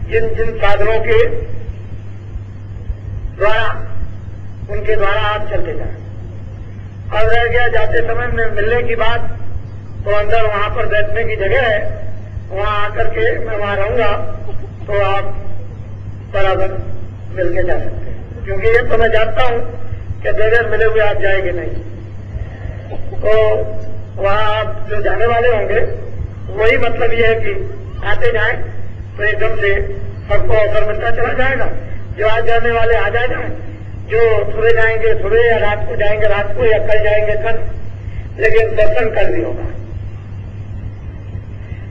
जिन जिन साधनों के द्वारा, उनके द्वारा आप चलते जाए। अब रह गया जाते समय में मिलने की बात, तो अंदर वहां पर बैठने की जगह है, वहां आकर के मैं वहां रहूंगा, तो आप बराबर मिल के जा सकते हैं। क्योंकि ये तो मैं जानता हूं कि बगैर मिले हुए आप जाएंगे नहीं। तो वहां आप जो जाने वाले होंगे, वही मतलब ये है कि आते जाएं तो एकदम से सबको अवसर मिलता चला जाएगा। जो आज जाने वाले आ जाएगा, जो सुबह जाएंगे सुबह, या रात को जाएंगे रात को, या कल जाएंगे कल, लेकिन दर्शन कल भी होगा।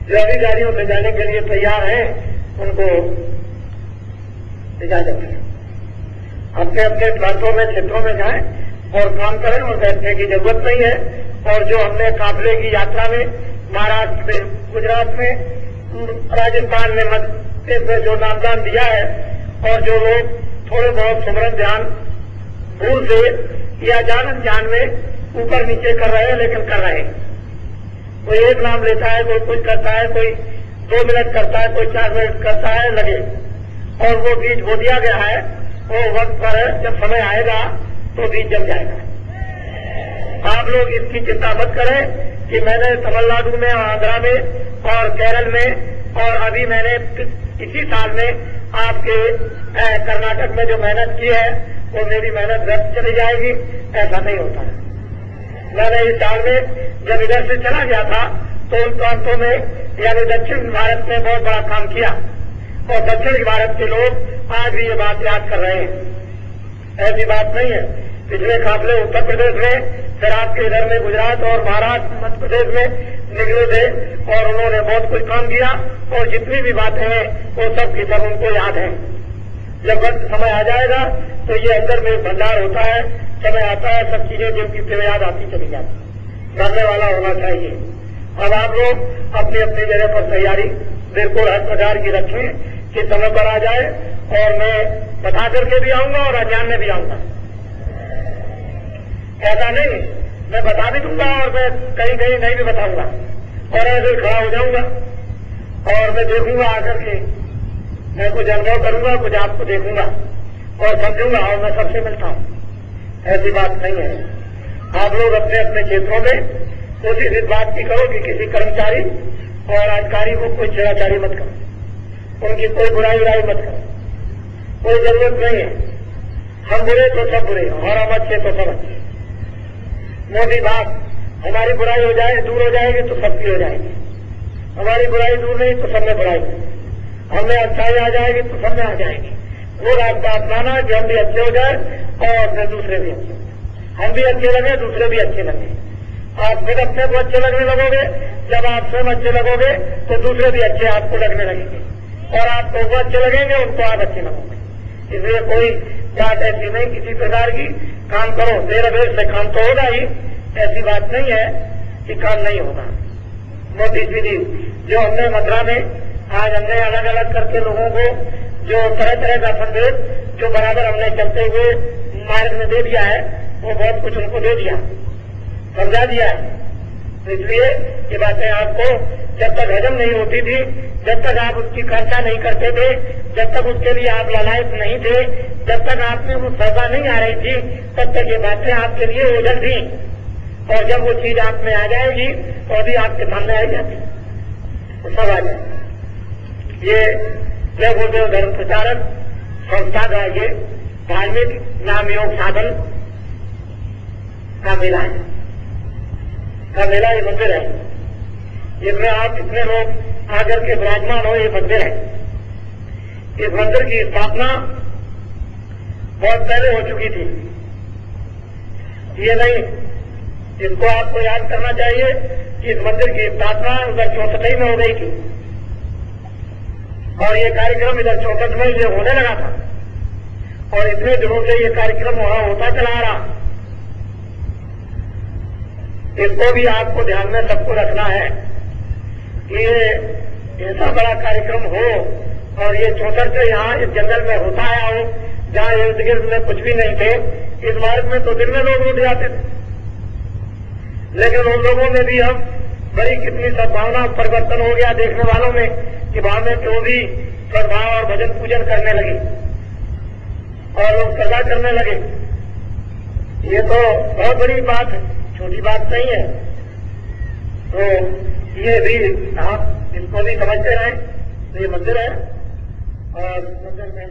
जो अभी गाड़ियों से जाने के लिए तैयार हैं, उनको इजाजत है। अपने अपने प्रांतों में, क्षेत्रों में जाएं और काम करें, और बैठने की जरूरत नहीं है। और जो हमने काफिले की यात्रा में महाराष्ट्र में, गुजरात में, राजस्थान में, मध्य प्रदेश में जो नामदान दिया है, और जो लोग थोड़े बहुत सुमरन ध्यान भूल से या जान अनजान में ऊपर नीचे कर रहे हैं, लेकिन कर रहे हैं। कोई एक नाम लेता है, कोई कुछ करता है, कोई 2 मिनट करता है, कोई 4 मिनट करता है, लगे। और वो बीज बो दिया गया है, वो वक्त पर है, जब समय आएगा तो बीज जम जाएगा। आप लोग इसकी चिंता मत करें कि मैंने तमिलनाडु में, आंध्रा में और केरल में, और अभी मैंने इसी साल में आपके कर्नाटक में जो मेहनत की है, वो मेरी मेहनत व्यर्थ चली जाएगी, ऐसा नहीं होता है। मैंने इस साल में जब इधर से चला गया था, तो उन प्रांतों में, यानी दक्षिण भारत में बहुत बड़ा काम किया, और दक्षिण भारत के लोग आज भी ये बात याद कर रहे हैं। ऐसी बात नहीं है। पिछले काफिले उत्तर प्रदेश में, फिर आपके इधर में गुजरात और महाराष्ट्र, मध्य प्रदेश में निकले थे, और उन्होंने बहुत कुछ काम किया, और जितनी भी बातें हैं वो सब की सब उनको याद है। जब वक्त समय आ जाएगा तो ये अंदर में एक भंडार होता है, समय आता है, सब चीजें जिनकी याद आती चली जाती। करने वाला होना चाहिए। अब आप लोग अपनी अपनी जगह पर तैयारी बिल्कुल हर प्रकार की रखें कि समय पर आ जाए, और मैं बता करके भी आऊंगा और अज्ञान में भी आऊंगा। ऐसा नहीं, मैं बता भी दूंगा और मैं कहीं कहीं नहीं भी बताऊंगा, और ऐसे खड़ा हो जाऊंगा और मैं देखूंगा आकर के, मैं कुछ अनुभव करूंगा, कुछ आपको देखूंगा और समझूंगा, और मैं सबसे मिलता हूं। ऐसी बात नहीं है। आप लोग अपने अपने क्षेत्रों में कोशिश इस बात की करो कि किसी कर्मचारी और अधिकारी को कोई छेड़ाछाड़ी मत करो, उनकी कोई बुराई मत करो, कोई जरूरत नहीं है। हम बुरे तो सब बुरे और हम अच्छे तो सब अच्छे। मोदी बात, हमारी बुराई हो जाए दूर हो जाएगी तो सबकी हो जाएगी, हमारी बुराई दूर नहीं तो सब में बुराई, हमें अच्छाई आ जाएगी तो सब में आ जाएगी। वो रास्ता अपनाना कि हम भी अच्छे हो जाए और अपने दूसरे भी अच्छे, हम भी अच्छे लगे दूसरे भी अच्छे लगे। आप फिर अपने को अच्छे लगने लगोगे, जब आप स्वयं अच्छे लगोगे तो दूसरे भी अच्छे आपको लगने लगेंगे और आपको वो अच्छे लगेंगे, उनको आप अच्छे लगोगे। इसलिए कोई बात ऐसी नहीं किसी प्रकार की, काम करो देर अबेर से काम तो होगा ही, ऐसी बात नहीं है कि काम नहीं होगा। मोदी जी जो हमने मथुरा में आज हमने अलग अलग करके लोगों को जो तरह तरह का संदेश जो बराबर हमने चलते हुए मार्ग में दे दिया है, वो बहुत कुछ उनको दे दिया, समझा दिया है। तो इसलिए ये बातें आपको जब तक हजम नहीं होती थी, जब तक आप उसकी खर्चा नहीं करते थे, जब तक उसके लिए आप लालायित नहीं थे, जब तक आप में वो सजा नहीं आ रही थी, तब तक ये बातें आपके लिए ओझल थी। और जब वो चीज आप में आ जाएगी तो अभी आपके सामने आई जाती तो सब आ जाए। ये जय गुरुदेव धर्म प्रचारक संस्था का ये धार्मिक नाम योग साधन का मेला है, ये मंदिर है। इसमें आप इतने लोग आकर के विराजमान हो, ये मंदिर है। इस मंदिर की स्थापना बहुत पहले हो चुकी थी, ये नहीं, इसको आपको याद करना चाहिए कि इस मंदिर की स्थापना उधर 64 में हो गई थी और ये कार्यक्रम इधर 64 में ये होने लगा था और इतने दिनों से ये कार्यक्रम वहां होता चला रहा। इसको भी आपको ध्यान में सबको रखना है कि ये ऐसा बड़ा कार्यक्रम हो और ये 64 से यहाँ इस जंगल में होता आया हो, जहाँ इर्द गिर्द में कुछ भी नहीं थे। इस मार्ग में तो दिन में लोग उठ जाते थे, लेकिन उन लोगों में भी अब बड़ी कितनी सद्भावना परिवर्तन हो गया देखने वालों में कि वहां में तो भी सद्भाव और भजन पूजन करने लगे और लोग सजा करने लगे। ये तो बहुत बड़ी बात है, छोटी बात नहीं है। तो ये भी आप इसको भी समझते रहें। तो ये मंदिर है और मंदिर में